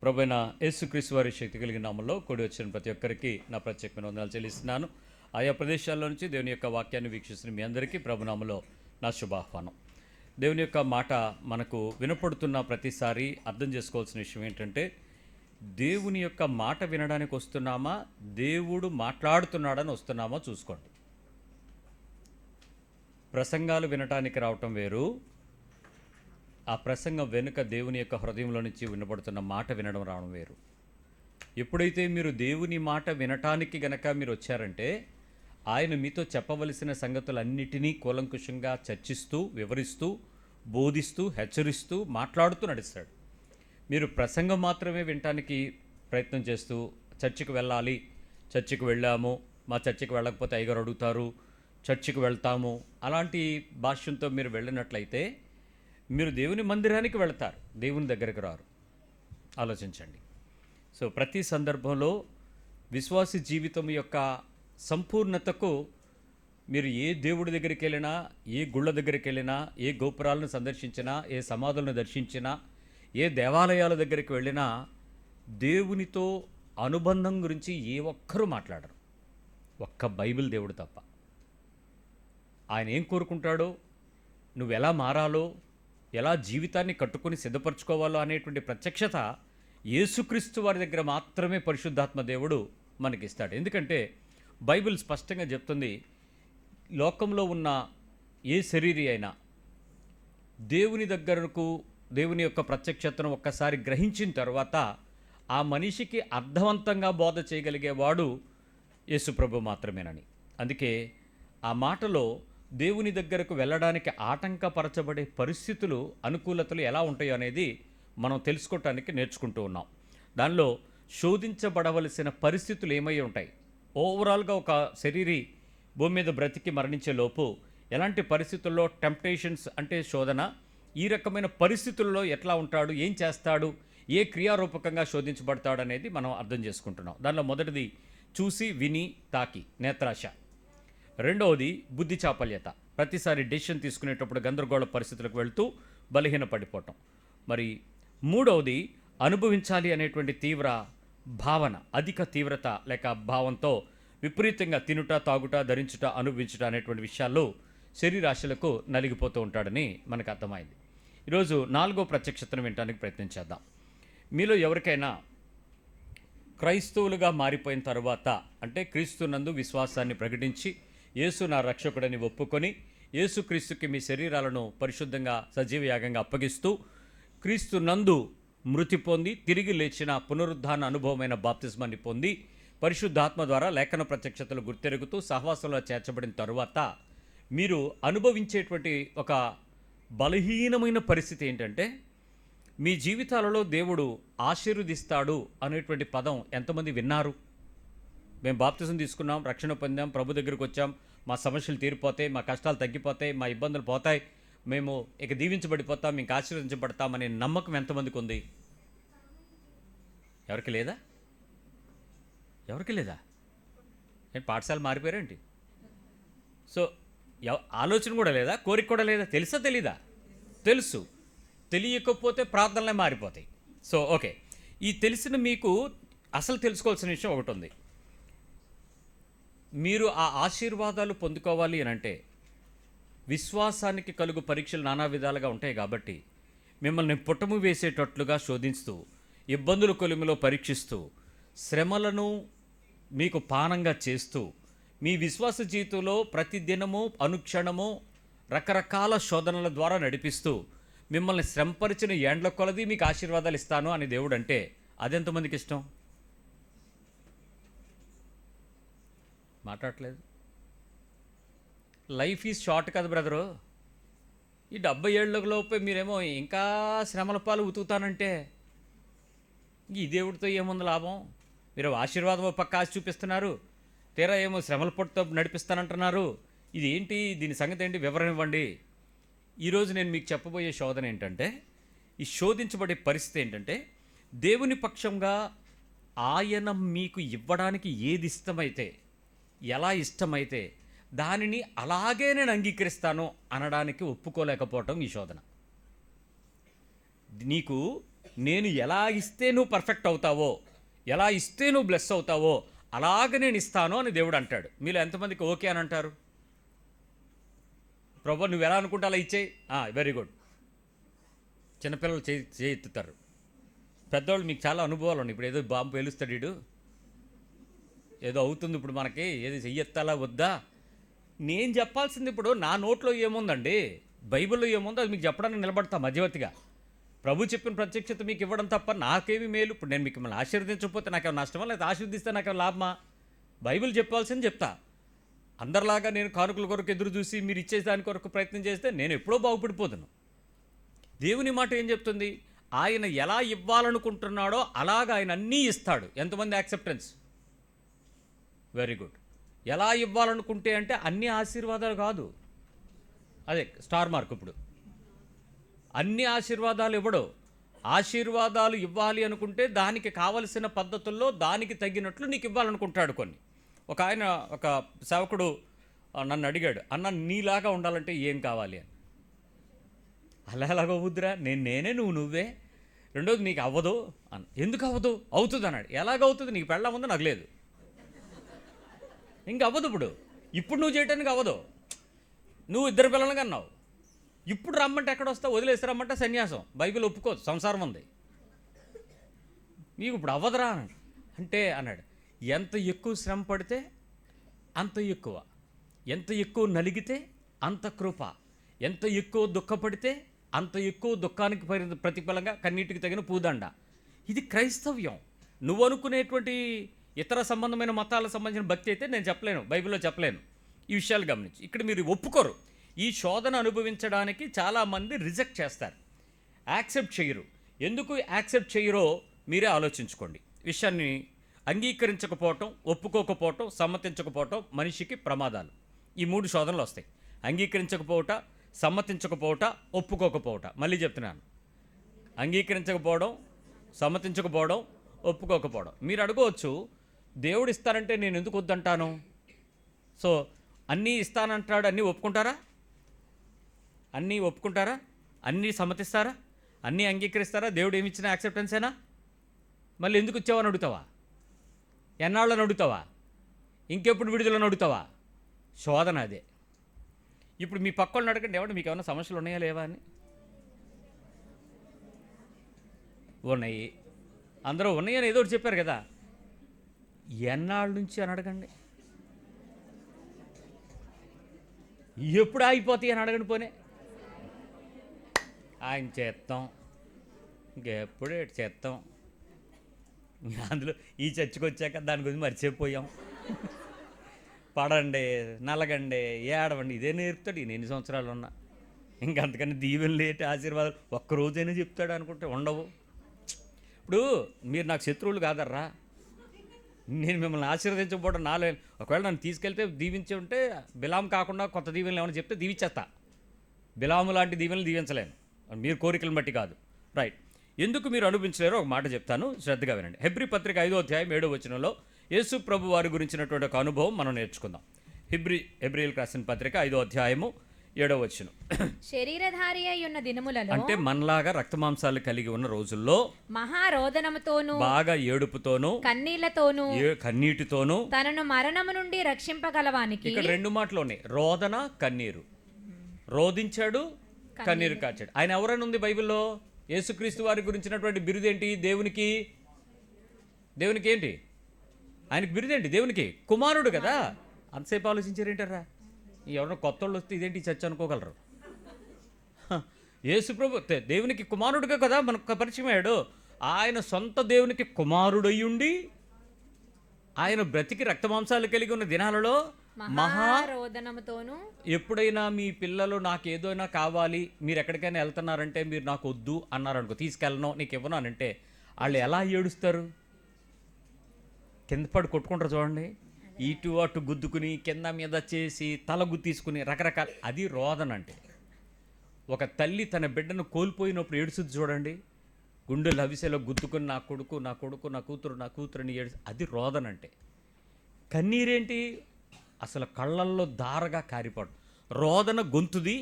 ప్రభువైన యేసుక్రీస్తు వారి శక్తి కలిగిన నామంలో కూడి వచ్చిన ప్రతి ఒక్కరికి నా ప్రత్యేకమైన వందనాలు చెల్లిస్తున్నాను. ఆయా ప్రదేశాల్లో నుంచి దేవుని యొక్క వాక్యాన్ని వీక్షిస్తున్న మీ అందరికీ ప్రభునామలో నా శుభాహ్వానం. దేవుని యొక్క మాట మనకు వినపడుతున్న ప్రతిసారి అర్థం చేసుకోవాల్సిన విషయం ఏంటంటే, దేవుని యొక్క మాట వినడానికి వస్తున్నామా, దేవుడు మాట్లాడుతున్నాడని వస్తున్నామా చూసుకోండి. ప్రసంగాలు వినటానికి రావటం వేరు, ఆ ప్రసంగం వెనుక దేవుని యొక్క హృదయంలో నుంచి వినబడుతున్న మాట వినడం రావడం వేరు. ఎప్పుడైతే మీరు దేవుని మాట వినటానికి గనక మీరు వచ్చారంటే, ఆయన మీతో చెప్పవలసిన సంగతులన్నిటినీ కూలంకుషంగా చర్చిస్తూ, వివరిస్తూ, బోధిస్తూ, హెచ్చరిస్తూ, మాట్లాడుతూ నడుస్తాడు. మీరు ప్రసంగం మాత్రమే వినటానికి ప్రయత్నం చేస్తూ చర్చికి వెళ్ళాలి, చర్చికి వెళ్ళాము, మా చర్చికి వెళ్ళకపోతే అయ్యగారు అడుగుతారు, చర్చికి వెళ్తాము, అలాంటి భాష్యంతో మీరు వెళ్ళినట్లయితే మీరు దేవుని మందిరానికి వెళతారు, దేవుని దగ్గరికి రారు. ఆలోచించండి. సో ప్రతి సందర్భంలో విశ్వాసి జీవితం యొక్క సంపూర్ణతకు మీరు ఏ దేవుడి దగ్గరికి వెళ్ళినా, ఏ గుళ్ళ దగ్గరికి వెళ్ళినా, ఏ గోపురాలను సందర్శించినా, ఏ సమాధులను దర్శించినా, ఏ దేవాలయాల దగ్గరికి వెళ్ళినా దేవునితో అనుబంధం గురించి ఏ ఒక్కరూ మాట్లాడరు, ఒక్క బైబిల్ దేవుడు తప్ప. ఆయన ఏం కోరుకుంటాడో, నువ్వు ఎలా మారాలో, ఎలా జీవితాన్ని కట్టుకొని సిద్ధపరచుకోవాలో అనేటువంటి ప్రత్యక్షత యేసుక్రీస్తు వారి దగ్గర మాత్రమే పరిశుద్ధాత్మ దేవుడు మనకిస్తాడు. ఎందుకంటే బైబిల్ స్పష్టంగా చెప్తుంది, లోకంలో ఉన్న ఏ శరీరి అయినా దేవుని దగ్గరకు, దేవుని యొక్క ప్రత్యక్షతను ఒక్కసారి గ్రహించిన తర్వాత ఆ మనిషికి అర్థవంతంగా బోధ చేయగలిగేవాడు యేసుప్రభు మాత్రమేనని. అందుకే ఆ మాటలో దేవుని దగ్గరకు వెళ్ళడానికి ఆటంకపరచబడే పరిస్థితులు, అనుకూలతలు ఎలా ఉంటాయో అనేది మనం తెలుసుకోవటానికి నేర్చుకుంటూ ఉన్నాం. దానిలో శోధించబడవలసిన పరిస్థితులు ఏమై ఉంటాయి, ఓవరాల్గా ఒక శరీరి భూమి మీద బ్రతికి మరణించే లోపు ఎలాంటి పరిస్థితుల్లో టెంప్టేషన్స్ అంటే శోధన, ఈ రకమైన పరిస్థితుల్లో ఎట్లా ఉంటాడు, ఏం చేస్తాడు, ఏ క్రియారూపకంగా శోధించబడతాడు అనేది మనం అర్థం చేసుకుంటున్నాం. దానిలో మొదటిది చూసి విని తాకి నేత్రాశ, రెండవది బుద్ధి చాపల్యత, ప్రతిసారి డెసిషన్ తీసుకునేటప్పుడు గందరగోళ పరిస్థితులకు వెళ్తూ బలహీన పడిపోవటం. మరి మూడవది అనుభవించాలి అనేటువంటి తీవ్ర భావన, అధిక తీవ్రత లేక భావంతో విపరీతంగా తినుట, తాగుట, ధరించుట, అనుభవించుట అనేటువంటి విషయాల్లో శరీరాశలకు నలిగిపోతూ ఉంటాడని మనకు అర్థమైంది. ఈరోజు నాలుగో ప్రత్యక్షతను వినడానికి ప్రయత్నం చేద్దాం. మీలో ఎవరికైనా క్రైస్తవులుగా మారిపోయిన తర్వాత, అంటే క్రీస్తునందు విశ్వాసాన్ని ప్రకటించి యేసు నా రక్షకుడని ఒప్పుకొని యేసుక్రీస్తుకి మీ శరీరాలను పరిశుద్ధంగా సజీవయాగంగా అప్పగిస్తూ క్రీస్తు నందు మృతి పొంది తిరిగి లేచిన పునరుద్ధాన అనుభవమైన బాప్తిస్మాన్ని పొంది పరిశుద్ధాత్మ ద్వారా లేఖన ప్రత్యక్షతలు గుర్తెరుగుతూ సహవాసంలో చేర్చబడిన తరువాత మీరు అనుభవించేటువంటి ఒక బలహీనమైన పరిస్థితి ఏంటంటే, మీ జీవితాలలో దేవుడు ఆశీర్వదిస్తాడు అనేటువంటి పదం ఎంతమంది విన్నారు? మేము బాప్తిజం తీసుకున్నాం, రక్షణ పొందాం, ప్రభు దగ్గరికి వచ్చాం, మా సమస్యలు తీరిపోతాయి, మా కష్టాలు తగ్గిపోతాయి, మా ఇబ్బందులు పోతాయి, మేము ఇక దీవించబడిపోతాం, ఇంక ఆశీర్వదించబడతామనే నమ్మకం ఎంతమందికి ఉంది? ఎవరికి లేదా? ఎవరికి లేదా? ఏంటి పాఠశాల మారిపోయారేంటి? సో ఆలోచన కూడా లేదా, కోరిక కూడా లేదా? తెలుసా తెలీదా? తెలుసు. తెలియకపోతే ప్రార్థనలే మారిపోతాయి. సో ఓకే, ఈ తెలిసిన మీకు అసలు తెలుసుకోవాల్సిన విషయం ఒకటి ఉంది. మీరు ఆ ఆశీర్వాదాలు పొందుకోవాలి అని అంటే విశ్వాసానికి కలుగు పరీక్షలు నానా విధాలుగా ఉంటాయి. కాబట్టి మిమ్మల్ని పుటము వేసేటట్లుగా శోధిస్తూ, ఇబ్బందుల కొలిమిలో పరీక్షిస్తూ, శ్రమలను మీకు పానంగా చేస్తూ, మీ విశ్వాస జీవితంలో ప్రతిదినము అనుక్షణము రకరకాల శోధనల ద్వారా నడిపిస్తూ మిమ్మల్ని శ్రమపరిచిన ఏండ్ల కొలది మీకు ఆశీర్వాదాలు ఇస్తాను అని దేవుడు అంటే అదెంతమందికి ఇష్టం? మాట్లాడట్లేదు. లైఫ్ ఈజ్ షార్ట్ కదా బ్రదరు. ఈ 70 ఏళ్ళలోపే మీరేమో ఇంకా శ్రమల పాలు ఉతుకుతానంటే ఈ దేవుడితో ఏముంది లాభం? మీరు ఆశీర్వాదం పక్క ఆశ చూపిస్తున్నారు, తీరా ఏమో శ్రమల పొట్టుతో నడిపిస్తానంటున్నారు. ఇది ఏంటి, దీని సంగతి ఏంటి, వివరణ ఇవ్వండి. ఈరోజు నేను మీకు చెప్పబోయే శోధన ఏంటంటే, ఈ శోధించబడే పరిస్థితి ఏంటంటే, దేవుని పక్షంగా ఆయన మీకు ఇవ్వడానికి ఏది ఇష్టమైతే, ఎలా ఇష్టమైతే దానిని అలాగే నేను అంగీకరిస్తాను అనడానికి ఒప్పుకోలేకపోవటం ఈ శోధన. నీకు నేను ఎలా ఇస్తే నువ్వు పర్ఫెక్ట్ అవుతావో, ఎలా ఇస్తే నువ్వు బ్లెస్ అవుతావో అలాగ నేను ఇస్తాను అని దేవుడు అంటాడు. మీరు ఎంతమందికి ఓకే అని అంటారు? ప్రభు నువ్వు ఎలా అనుకుంటే అలా ఇచ్చేయి, వెరీ గుడ్. చిన్నపిల్లలు ఎత్తుతారు. పెద్దవాళ్ళు మీకు చాలా అనుభవాలు ఉన్నాయి. ఇప్పుడు ఏదో బాంబు పేలుస్తాడు వీడు, ఏదో అవుతుంది ఇప్పుడు మనకి, ఏది చెయ్యెత్తాలా వద్దా. నేను చెప్పాల్సింది ఇప్పుడు నా నోట్లో ఏముందండి, బైబిల్లో ఏముందో అది మీకు చెప్పడానికి నిలబడతా మధ్యవర్తిగా. ప్రభు చెప్పిన ప్రత్యక్షత మీకు ఇవ్వడం తప్ప నాకేమి మేలు. ఇప్పుడు నేను మీకు మిమ్మల్ని ఆశీర్వదించకపోతే నాకేమో నష్టమా, లేదా ఆశీర్వదిస్తే నాకేమో లాభమా? బైబిల్ చెప్పాల్సింది చెప్తా. అందరిలాగా నేను కానుకల కొరకు ఎదురు చూసి మీరు ఇచ్చే దాని కొరకు ప్రయత్నం చేస్తే నేను ఎప్పుడో బాగుపడిపోతాను. దేవుని మాట ఏం చెప్తుంది? ఆయన ఎలా ఇవ్వాలనుకుంటున్నాడో అలాగ ఆయన అన్నీ ఇస్తాడు. ఎంతమంది యాక్సెప్టెన్స్? Very good. ఎలా ఇవ్వాలనుకుంటే అంటే అన్ని ఆశీర్వాదాలు కాదు, అదే స్టార్ మార్క్. ఇప్పుడు అన్ని ఆశీర్వాదాలు ఇవ్వడు. ఆశీర్వాదాలు ఇవ్వాలి అనుకుంటే దానికి కావలసిన పద్ధతుల్లో దానికి తగినట్లు నీకు ఇవ్వాలనుకుంటాడు కొన్ని. ఒక ఆయన, ఒక సేవకుడు నన్ను అడిగాడు, అన్న నీలాగా ఉండాలంటే ఏం కావాలి అని. అలా ఎలాగో అవుద్దురా, నేనే నువ్వే. రెండోది నీకు అవ్వదు అన్న. ఎందుకు అవ్వదు? అవుతుంది అన్నాడు. ఎలాగవుతుంది? నీకు పెళ్ళం ఉందో నాకు లేదు, ఇంక అవ్వదు. ఇప్పుడు నువ్వు చేయటానికి అవ్వదు. నువ్వు 2 పిల్లలకి అన్నావు, ఇప్పుడు రమ్మంటే ఎక్కడ వస్తావు? వదిలేసి రమ్మంటే సన్యాసం. బైబిల్ ఒప్పుకోదు, సంసారం ఉంది. నీకు ఇప్పుడు అవ్వదురా అన్నాడు. అంటే అన్నాడు, ఎంత ఎక్కువ శ్రమ పడితే అంత ఎక్కువ, ఎంత ఎక్కువ నలిగితే అంత కృప, ఎంత ఎక్కువ దుఃఖపడితే అంత ఎక్కువ దుఃఖానికి ప్రతిఫలంగా కన్నీటికి తగిన పూదండ. ఇది క్రైస్తవ్యం. నువ్వు అనుకునేటువంటి ఇతర సంబంధమైన మతాలకు సంబంధించిన భక్తి అయితే నేను చెప్పలేను, బైబిల్లో చెప్పలేను. ఈ విషయాలు గమనించి ఇక్కడ మీరు ఒప్పుకోరు. ఈ శోధన అనుభవించడానికి చాలామంది రిజెక్ట్ చేస్తారు, యాక్సెప్ట్ చేయరు. ఎందుకు యాక్సెప్ట్ చేయరో మీరే ఆలోచించుకోండి. విషయాన్ని అంగీకరించకపోవటం, ఒప్పుకోకపోవటం, సమ్మతించకపోవటం మనిషికి ప్రమాదాలు. ఈ 3 శోధనలు వస్తాయి: అంగీకరించకపోవట, సమ్మతించకపోవట, ఒప్పుకోకపోవట. మళ్ళీ చెప్తున్నాను, అంగీకరించకపోవడం, సమ్మతించకపోవడం, ఒప్పుకోకపోవడం. మీరు అడగవచ్చు, దేవుడు ఇస్తానంటే నేను ఎందుకు వద్దంటాను? సో అన్నీ ఇస్తానంటాడు, అన్నీ ఒప్పుకుంటారా? అన్నీ ఒప్పుకుంటారా? అన్నీ సమ్మతిస్తారా? అన్నీ అంగీకరిస్తారా? దేవుడు ఏమి ఇచ్చినా యాక్సెప్టెన్సేనా? మళ్ళీ ఎందుకు ఇచ్చావని అడుగుతావా? ఎన్నాళ్ళని అడుగుతావా? ఇంకెప్పుడు విడుదలని అడుగుతావా? శోధన అదే. ఇప్పుడు మీ పక్కలను అడగండి, ఏమంటే మీకు ఏమైనా సమస్యలు ఉన్నాయా లేవా అని. ఉన్నాయి, అందరూ ఉన్నాయని ఏదో ఒకటి చెప్పారు కదా. ఎన్నాళ్ళ నుంచి అని అడగండి. ఎప్పుడు ఆగిపోతాయి అని అడగండి. పోనే ఆయన చేస్తాం, ఇంకెప్పుడే చేస్తాం. అందులో ఈ చర్చకు వచ్చాక దాని గురించి మర్చిపోయాం. పడండి, నలగండి, ఏడవండి, ఇదే నేర్పుతాడు. ఈయన ఎన్ని సంవత్సరాలు ఉన్నా ఇంకంతకన్నా దీవెనలు లేటి ఆశీర్వాదాలు ఒక్కరోజైనా చెప్తాడు అనుకుంటే ఉండవు. ఇప్పుడు మీరు నాకు శత్రువులు కాదర్రా, నేను మిమ్మల్ని ఆశీర్వదించకపోవడం నాలే. ఒకవేళ నన్ను తీసుకెళ్తే దీవించి ఉంటే బిలాం కాకుండా కొత్త దీవెనలు ఏమైనా చెప్తే దీవించేస్తా. బిలాము లాంటి దీవెనలు దీవించలేను, మీరు కోరికలను బట్టి కాదు. రైట్. ఎందుకు మీరు అనుభవించలేరో ఒక మాట చెప్తాను, శ్రద్ధగా వినండి. హెబ్రీ పత్రిక 5వ అధ్యాయం 7వ వచనంలో యేసు ప్రభు వారి గురించినటువంటి ఒక అనుభవం మనం నేర్చుకుందాం. హెబ్రీయులకు రాసిన పత్రిక 5వ అధ్యాయము 7వ వచనం. శరీరధారి అయి ఉన్న దినములలో, అంటే మనలాగా రక్తమాంసాలు కలిగి ఉన్న రోజుల్లో మహారోదనముతోను, బాగా ఏడుపుతోను, కన్నీళ్లతోను, కన్నీటితోను తనను మరణము నుండి రక్షింపగలవానికి. ఇక్కడ 2 మాటలు ఉన్నాయి, రోదన, కన్నీరు. రోదించాడు, కన్నీరు కాచాడు. ఆయన ఎవరైనా ఉంది బైబిల్లో? యేసుక్రీస్తు వారి గురించినటువంటి బిరుదేంటి? దేవునికి ఏంటి? ఆయనకి బిరుదేంటి? దేవునికి కుమారుడు కదా. అంతసేపు ఆలోచించారేంటారా? ఎవరైనా కొత్త వాళ్ళు వస్తే ఇదేంటి చర్చ అనుకోగలరు. యేసుప్రభు దేవునికి కుమారుడుగా కదా మనకు పరిచయం అయ్యాడు. ఆయన సొంత దేవునికి కుమారుడయ్యుండి ఆయన బ్రతికి రక్తమాంసాలు కలిగి ఉన్న దినాలలో మహారోదనముతోను, ఎప్పుడైనా మీ పిల్లలు నాకు ఏదైనా కావాలి, మీరు ఎక్కడికైనా వెళ్తున్నారంటే మీరు నాకు వద్దు అన్నారనుకో, తీసుకెళ్ళను, నీకు ఇవ్వను అని అంటే వాళ్ళు ఎలా ఏడుస్తారు? కింద పడి కొట్టుకుంటారు చూడండి, ఇటు అటు గుద్దుకుని కింద మీద చేసి తల గుద్దేసుకుని రకరకాల. అది రోదన అంటే. ఒక తల్లి తన బిడ్డను కోల్పోయినప్పుడు ఏడుస్తుంది చూడండి, గుండెలు అవిసెలో గుద్దుకుని నా కొడుకు, నా కొడుకు, నా కూతురు, నా కూతురుని ఏడు. అది రోదన అంటే. కన్నీరేంటి? అసలు కళ్ళల్లో దారగా కారిపోవడం. రోదన గొంతుది,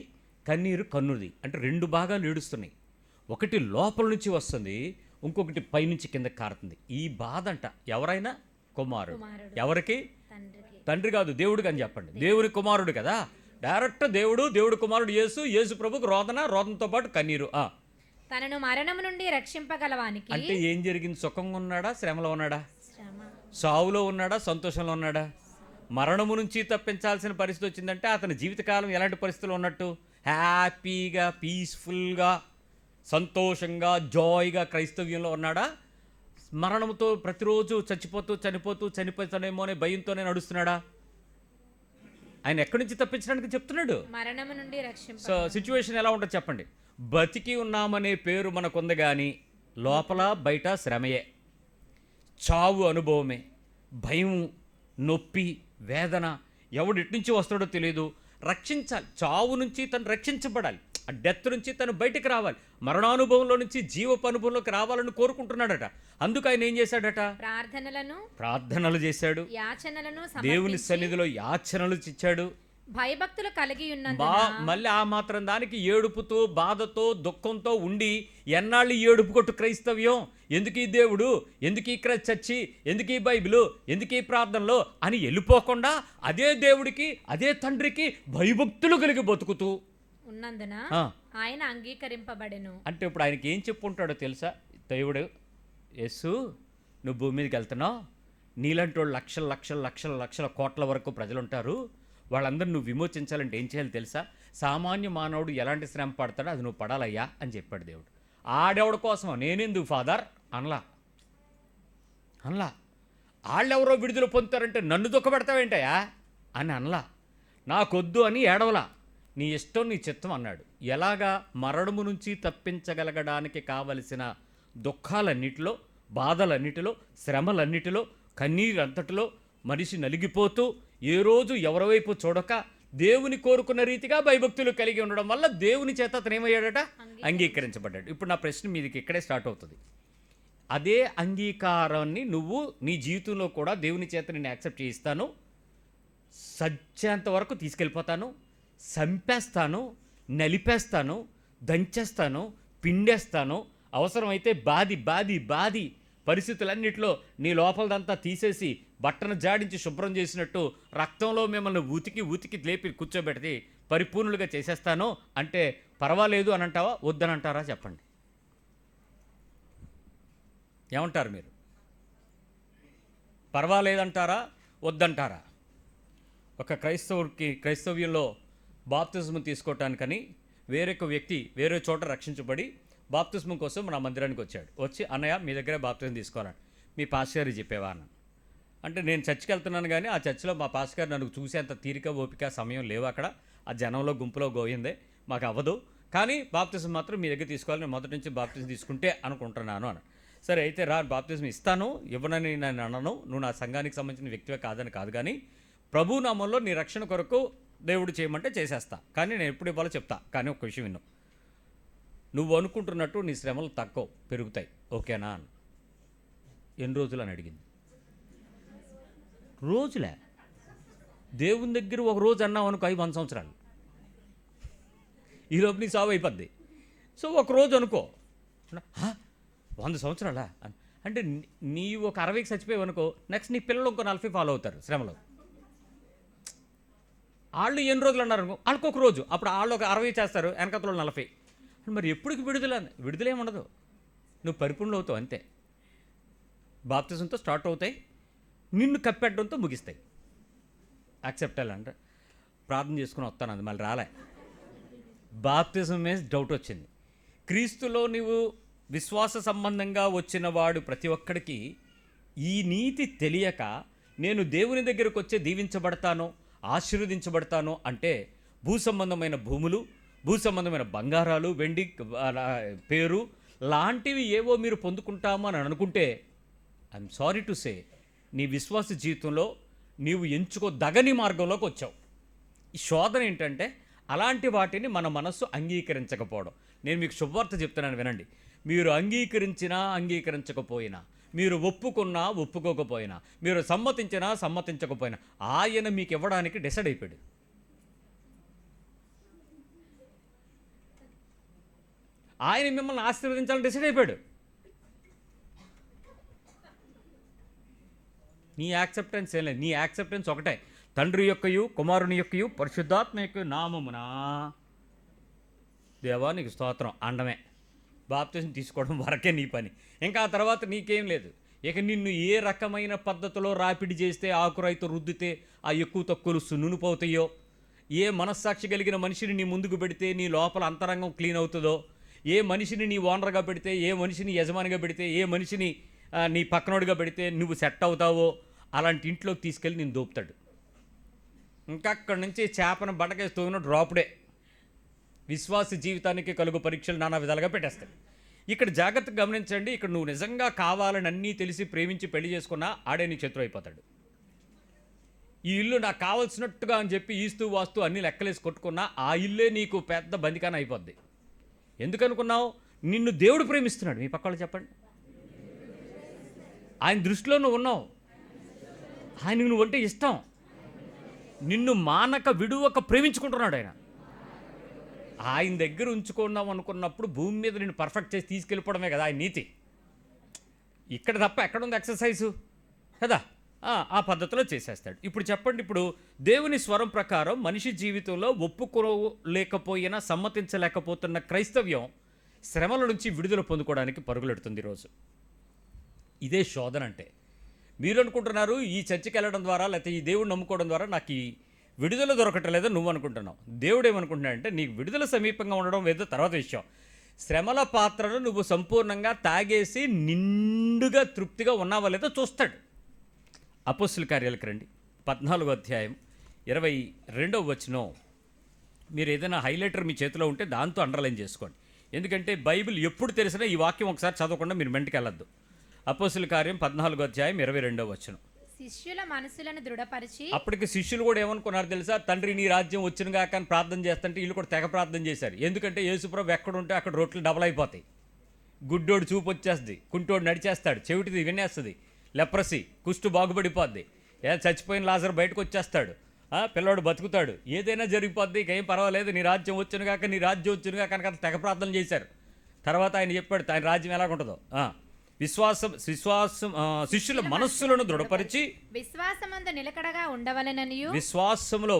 కన్నీరు కన్నుది. అంటే 2 భాగాలు ఏడుస్తున్నాయి. ఒకటి లోపల నుంచి వస్తుంది, ఇంకొకటి పైనుంచి కిందకి కారుతుంది. ఈ బాధ అంట ఎవరైనా కుమారుడు. ఎవరికి? తండ్రికి. తండ్రి కాదు, దేవుడికి అని చెప్పండి. దేవుని కుమారుడు కదా, డైరెక్ట్ దేవుడు కుమారుడు యేసు ప్రభుకు రోదనతో పాటు కన్నీరు. తనను మరణము నుండి రక్షింపగలవానికి. అంటే ఏం జరిగింది? సుఖంగా ఉన్నాడా, శ్రమలో ఉన్నాడా? శ్రమ. సావులో ఉన్నాడా, సంతోషంలో ఉన్నాడా? మరణము నుంచి తప్పించాల్సిన పరిస్థితి వచ్చిందంటే అతని జీవితకాలం ఎలాంటి పరిస్థితులు ఉన్నట్టు? హ్యాపీగా, పీస్ఫుల్గా, సంతోషంగా, జాయ్గా క్రైస్తవ్యంలో ఉన్నాడా? మరణంతో ప్రతిరోజు చనిపోతానేమో అనే భయంతోనే నడుస్తున్నాడా? ఆయన ఎక్కడి నుంచి తప్పించడానికి చెప్తున్నాడు? మరణము నుండి రక్షింప. సో సిచ్యువేషన్ ఎలా ఉంటుంది చెప్పండి. బతికి ఉన్నామనే పేరు మనకుంది కానీ లోపల బయట శ్రమయే, చావు అనుభవమే, భయం, నొప్పి, వేదన. ఎవడు ఎటు నుంచి వస్తాడో తెలియదు. రక్షించాలి, చావు నుంచి తను రక్షించబడాలి, ఆ డెత్ నుంచి తను బయటికి రావాలి, మరణానుభవంలో నుంచి జీవపు అనుభవంలోకి రావాలని కోరుకుంటున్నాడట. అందుకు ఆయన ఏం చేశాడట? ప్రార్థనలు చేశాడు, యాచనలను దేవుని సన్నిధిలో యాచనలు ఇచ్చాడు. భయభక్తులు కలిగి ఉన్నందున మళ్ళీ ఆ మాత్రం దానికి ఏడుపుతో, బాధతో, దుఃఖంతో ఉండి ఎన్నాళ్ళు ఈ ఏడుపు కొట్టు క్రైస్తవ్యం? ఎందుకు ఈ దేవుడు, ఎందుకు ఈ చర్చి, ఎందుకు ఈ బైబిలు, ఎందుకు ఈ ప్రార్థనలో అని వెళ్ళిపోకుండా అదే దేవుడికి, అదే తండ్రికి భయభక్తులు కలిగి బతుకుతూ ఉన్నందున ఆయన అంగీకరింపబడెను. అంటే ఇప్పుడు ఆయనకి ఏం చెప్పుంటాడో తెలుసా? దేవుడు, యేసు నువ్వు భూమి మీదకి వెళ్తున్నావు, నీలాంటి వాళ్ళు లక్షల లక్షల లక్షల లక్షల కోట్ల వరకు ప్రజలు ఉంటారు, వాళ్ళందరూ నువ్వు విమోచించాలంటే ఏం చేయాలి తెలుసా? సామాన్య మానవుడు ఎలాంటి శ్రమ పడతాడో అది నువ్వు పడాలయ్యా అని చెప్పాడు దేవుడు. ఆడెవడి కోసం? నేనెందుకు ఫాదర్ అనలా. వాళ్ళెవరో విడుదల పొందుతారంటే నన్ను దుఃఖపెడతావేంటయా అని అనలా. నాకొద్దు అని ఏడవలా. నీ ఇష్టం, నీ చిత్తం అన్నాడు. ఎలాగా? మరణము నుంచి తప్పించగలగడానికి కావలసిన దుఃఖాలన్నిటిలో, బాధలన్నిటిలో, శ్రమలన్నిటిలో, కన్నీరంతటిలో మనిషి నలిగిపోతూ ఏ రోజు ఎవరి వైపు చూడక దేవుని కోరుకున్న రీతిగా భయభక్తులు కలిగి ఉండడం వల్ల దేవుని చేత అతను ఏమయ్యాడట? అంగీకరించబడ్డాడు. ఇప్పుడు నా ప్రశ్న మీదకి ఇక్కడే స్టార్ట్ అవుతుంది. అదే అంగీకారాన్ని నువ్వు నీ జీవితంలో కూడా దేవుని చేత నేను యాక్సెప్ట్ చేయిస్తాను, సచ్చేంత వరకు తీసుకెళ్ళిపోతాను, చంపేస్తాను, నలిపేస్తాను, దంచేస్తాను, పిండేస్తాను, అవసరమైతే బాది పరిస్థితులన్నింటిలో నీ లోపలదంతా తీసేసి బట్టను జాడించి శుభ్రం చేసినట్టు రక్తంలో మిమ్మల్ని ఉతికి లేపి కూర్చోబెడితే పరిపూర్ణులుగా చేసేస్తాను అంటే పర్వాలేదు అని అంటావా, వద్దని అంటారా? చెప్పండి, ఏమంటారు మీరు? పర్వాలేదంటారా, వద్దంటారా? ఒక క్రైస్తవ్యంలో బాప్తిజం తీసుకోవటానికని వేరొక వ్యక్తి వేరే చోట రక్షించబడి బాప్తిజం కోసం నా మందిరానికి వచ్చి అన్నయ్య మీ దగ్గర బాప్తిజం తీసుకోవాలని మీ పాస్టర్ గారికి చెప్పేవా అన్న. అంటే నేను చర్చికి వెళ్తున్నాను కానీ ఆ చర్చిలో మా పాస్టర్ గారు నన్ను చూసేంత తీరిక, ఓపిక, సమయం లేవు. అక్కడ ఆ జనంలో గుంపులో గోయిందే, మాకు అవ్వదు. కానీ బాప్తిజం మాత్రం మీ దగ్గర తీసుకోవాలి, నేను మొదటి నుంచి బాప్తిజం తీసుకుంటే అనుకుంటున్నాను అని. సరే అయితే రా, బాప్తిజం ఇస్తాను, ఇవ్వనని నేను అనను, నువ్వు నా సంఘానికి సంబంధించిన వ్యక్తివే కాదని కాదు, కానీ ప్రభు నామంలో నీ రక్షణ కొరకు దేవుడు చేయమంటే చేసేస్తా, కానీ నేను ఎప్పుడు ఇవ్వాలో చెప్తా. కానీ ఒక విషయం విను, నువ్వు అనుకుంటున్నట్టు నీ శ్రమలు తక్కువ పెరుగుతాయి, ఓకేనా అని. ఎన్ని రోజులు అని అడిగింది. రోజులే. దేవుని దగ్గర ఒక రోజు అన్నావు అనుకో 100 సంవత్సరాలు, ఈలోపు నీ సాగు అయిపోద్ది. సో ఒక రోజు అనుకో 100 సంవత్సరాలా అంటే నీవు ఒక 60కి చచ్చిపోయావు అనుకో, నెక్స్ట్ నీ పిల్లలు ఇంకో 40 ఫాలో అవుతారు శ్రమలో. వాళ్ళు ఎన్ని రోజులు అన్నారు అనుకో, వాళ్ళకి ఒక రోజు, అప్పుడు వాళ్ళు ఒక 60 చేస్తారు, వెనకతలో 40. మరి ఎప్పటికి విడుదలేం ఉండదు, నువ్వు పరిపూర్ణ అవుతావు అంతే. బాప్తిజంతో స్టార్ట్ అవుతాయి, నిన్ను కప్పెట్టడంతో ముగిస్తాయి. యాక్సెప్ట్ అయ్యాలంటే ప్రార్థన చేసుకుని వస్తాను, అది మళ్ళీ రాలే. బాప్తిజం మీద డౌట్ వచ్చింది. క్రీస్తులో నీవు విశ్వాస సంబంధంగా వచ్చిన వాడు ప్రతి ఒక్కడికి ఈ నీతి తెలియక నేను దేవుని దగ్గరకు వచ్చి దీవించబడతాను, ఆశీర్వదించబడతాను అంటే భూ సంబంధమైన భూములు, భూ సంబంధమైన బంగారాలు, వెండి, పేరు లాంటివి ఏవో మీరు పొందుకుంటాము అని అనుకుంటే ఐఎమ్ సారీ టు సే, నీ విశ్వాస జీవితంలో నీవు ఎంచుకోదగని మార్గంలోకి వచ్చావు. ఈ శోధన ఏంటంటే అలాంటి వాటిని మన మనస్సు అంగీకరించకపోవడం. నేను మీకు శుభవార్త చెప్తున్నాను వినండి. మీరు అంగీకరించినా అంగీకరించకపోయినా, మీరు ఒప్పుకున్నా ఒప్పుకోకపోయినా, మీరు సమ్మతించినా సమ్మతించకపోయినా ఆయన మీకు ఇవ్వడానికి డిసైడ్ అయిపోయాడు. ఆయన మిమ్మల్ని ఆశీర్వదించాలని డిసైడ్ అయిపోయాడు. నీ యాక్సెప్టెన్స్ ఏం లేదు. నీ యాక్సెప్టెన్స్ ఒకటే, తండ్రి యొక్కయు కుమారుని యొక్కయు పరిశుద్ధాత్మ యొక్క నామమునా దేవా నీకు స్తోత్రం అండమే. బాప్తిజం తీసుకోవడం వరకే నీ పని. ఇంకా ఆ తర్వాత నీకేం లేదు. ఇక నిన్ను ఏ రకమైన పద్ధతిలో రాపిడి చేస్తే, ఆకురైతు రుద్దితే ఆ ఎక్కువ తక్కువలు నునుపవుతాయో, ఏ మనస్సాక్షి కలిగిన మనిషిని నీ ముందుకు పెడితే నీ లోపల అంతరంగం క్లీన్ అవుతుందో, ఏ మనిషిని నీ ఓనర్గా పెడితే, ఏ మనిషిని యజమానిగా పెడితే, ఏ మనిషిని నీ పక్కనోడిగా పెడితే నువ్వు సెట్ అవుతావో అలాంటి ఇంట్లోకి తీసుకెళ్ళి నేను దోపుతాడు. ఇంకా అక్కడి నుంచి చేపను బటకేసి తోగిన డ్రాపుడే. విశ్వాస జీవితానికి కలుగు పరీక్షలు నానా విధాలుగా పెట్టేస్తాడు. ఇక్కడ జాగ్రత్తగా గమనించండి. ఇక్కడ నువ్వు నిజంగా కావాలని అన్నీ తెలిసి ప్రేమించి పెళ్లి చేసుకున్నా ఆడే నీ శత్రువు అయిపోతాడు. ఈ ఇల్లు నాకు కావాల్సినట్టుగా అని చెప్పి ఈస్తూ వాస్తూ అన్ని లెక్కలేసి కొట్టుకున్నా ఆ ఇల్లే నీకు పెద్ద బందికాన అయిపోద్ది. ఎందుకనుకున్నావు? నిన్ను దేవుడు ప్రేమిస్తున్నాడు. మీ పక్కవాళ్ళు చెప్పండి. ఆయన దృష్టిలో నువ్వు ఉన్నావు. ఆయనకు నువ్వంటే ఇష్టం. నిన్ను మానక విడువక ప్రేమించుకుంటున్నాడు ఆయన. ఆయన దగ్గర ఉంచుకున్నాం అనుకున్నప్పుడు భూమి మీద నిన్ను పర్ఫెక్ట్ చేసి తీసుకెళ్ళిపోవడమే కదా ఆయన నీతి. ఇక్కడ తప్ప ఎక్కడుంది ఎక్సర్సైజు కదా? ఆ పద్ధతిలో చేసేస్తాడు. ఇప్పుడు చెప్పండి, ఇప్పుడు దేవుని స్వరం ప్రకారం మనిషి జీవితంలో ఒప్పుకోలేకపోయినా సమ్మతించలేకపోతున్న క్రైస్తవ్యం శ్రమల నుంచి విడుదల పొందుకోవడానికి పరుగులెడుతుంది ఈరోజు. ఇదే శోధన అంటే. మీరు అనుకుంటున్నారు ఈ చర్చికి వెళ్ళడం ద్వారా లేకపోతే ఈ దేవుడు నమ్ముకోవడం ద్వారా నాకు ఈ విడుదల దొరకటం నువ్వు అనుకుంటున్నావు. దేవుడు ఏమనుకుంటున్నాడంటే నీకు విడుదల సమీపంగా ఉండడం ఏదో తర్వాత విషయం. శ్రమల పాత్రను నువ్వు సంపూర్ణంగా తాగేసి నిండుగా తృప్తిగా ఉన్నావా లేదో చూస్తాడు. అపోస్తుల కార్యాలకు రండి, 14వ అధ్యాయం 22వ వచనం. మీరు ఏదైనా హైలైటర్ మీ చేతిలో ఉంటే దాంతో అండర్లైన్ చేసుకోండి. ఎందుకంటే బైబిల్ ఎప్పుడు తెలిసినా ఈ వాక్యం ఒకసారి చదవకుండా మీరు మెంటికి వెళ్ళొద్దు. అపోస్తుల కార్యం 14వ అధ్యాయం 22వ వచనం. శిష్యుల మనసులను దృఢపరిచి. అప్పటికి శిష్యులు కూడా ఏమనుకున్నారు తెలుసా? తండ్రి నీ రాజ్యం వచ్చినగా కానీ ప్రార్థన చేస్తుంటే వీళ్ళు కూడా తెగ ప్రార్థన చేశారు. ఎందుకంటే యేసుప్రభు ఎక్కడుంటే అక్కడ రోట్లు డబల్ అయిపోతాయి. గుడ్డోడు చూపు వచ్చేస్తుంది, కుంటోడు నడిచేస్తాడు, చెవిటిది వినేస్తుంది, లెప్రసీ కుష్టు బాగుపడిపోద్ది, చచ్చిపోయిన లాజర్ బయటకు వచ్చేస్తాడు, పిల్లోడు బతుకుతాడు, ఏదైనా జరిగిపోద్ది, ఇక ఏం పర్వాలేదు, నీ రాజ్యం వచ్చినగాక నీ రాజ్యం వచ్చినగా కనుక తెగ ప్రార్థన చేశారు. తర్వాత ఆయన చెప్పాడు ఆయన రాజ్యం ఎలాగుంటుందో. విశ్వాసం శిష్యుల మనస్సులను దృఢపరిచి విశ్వాసమందు నిలకడగా ఉండవలెననియు, విశ్వాసంలో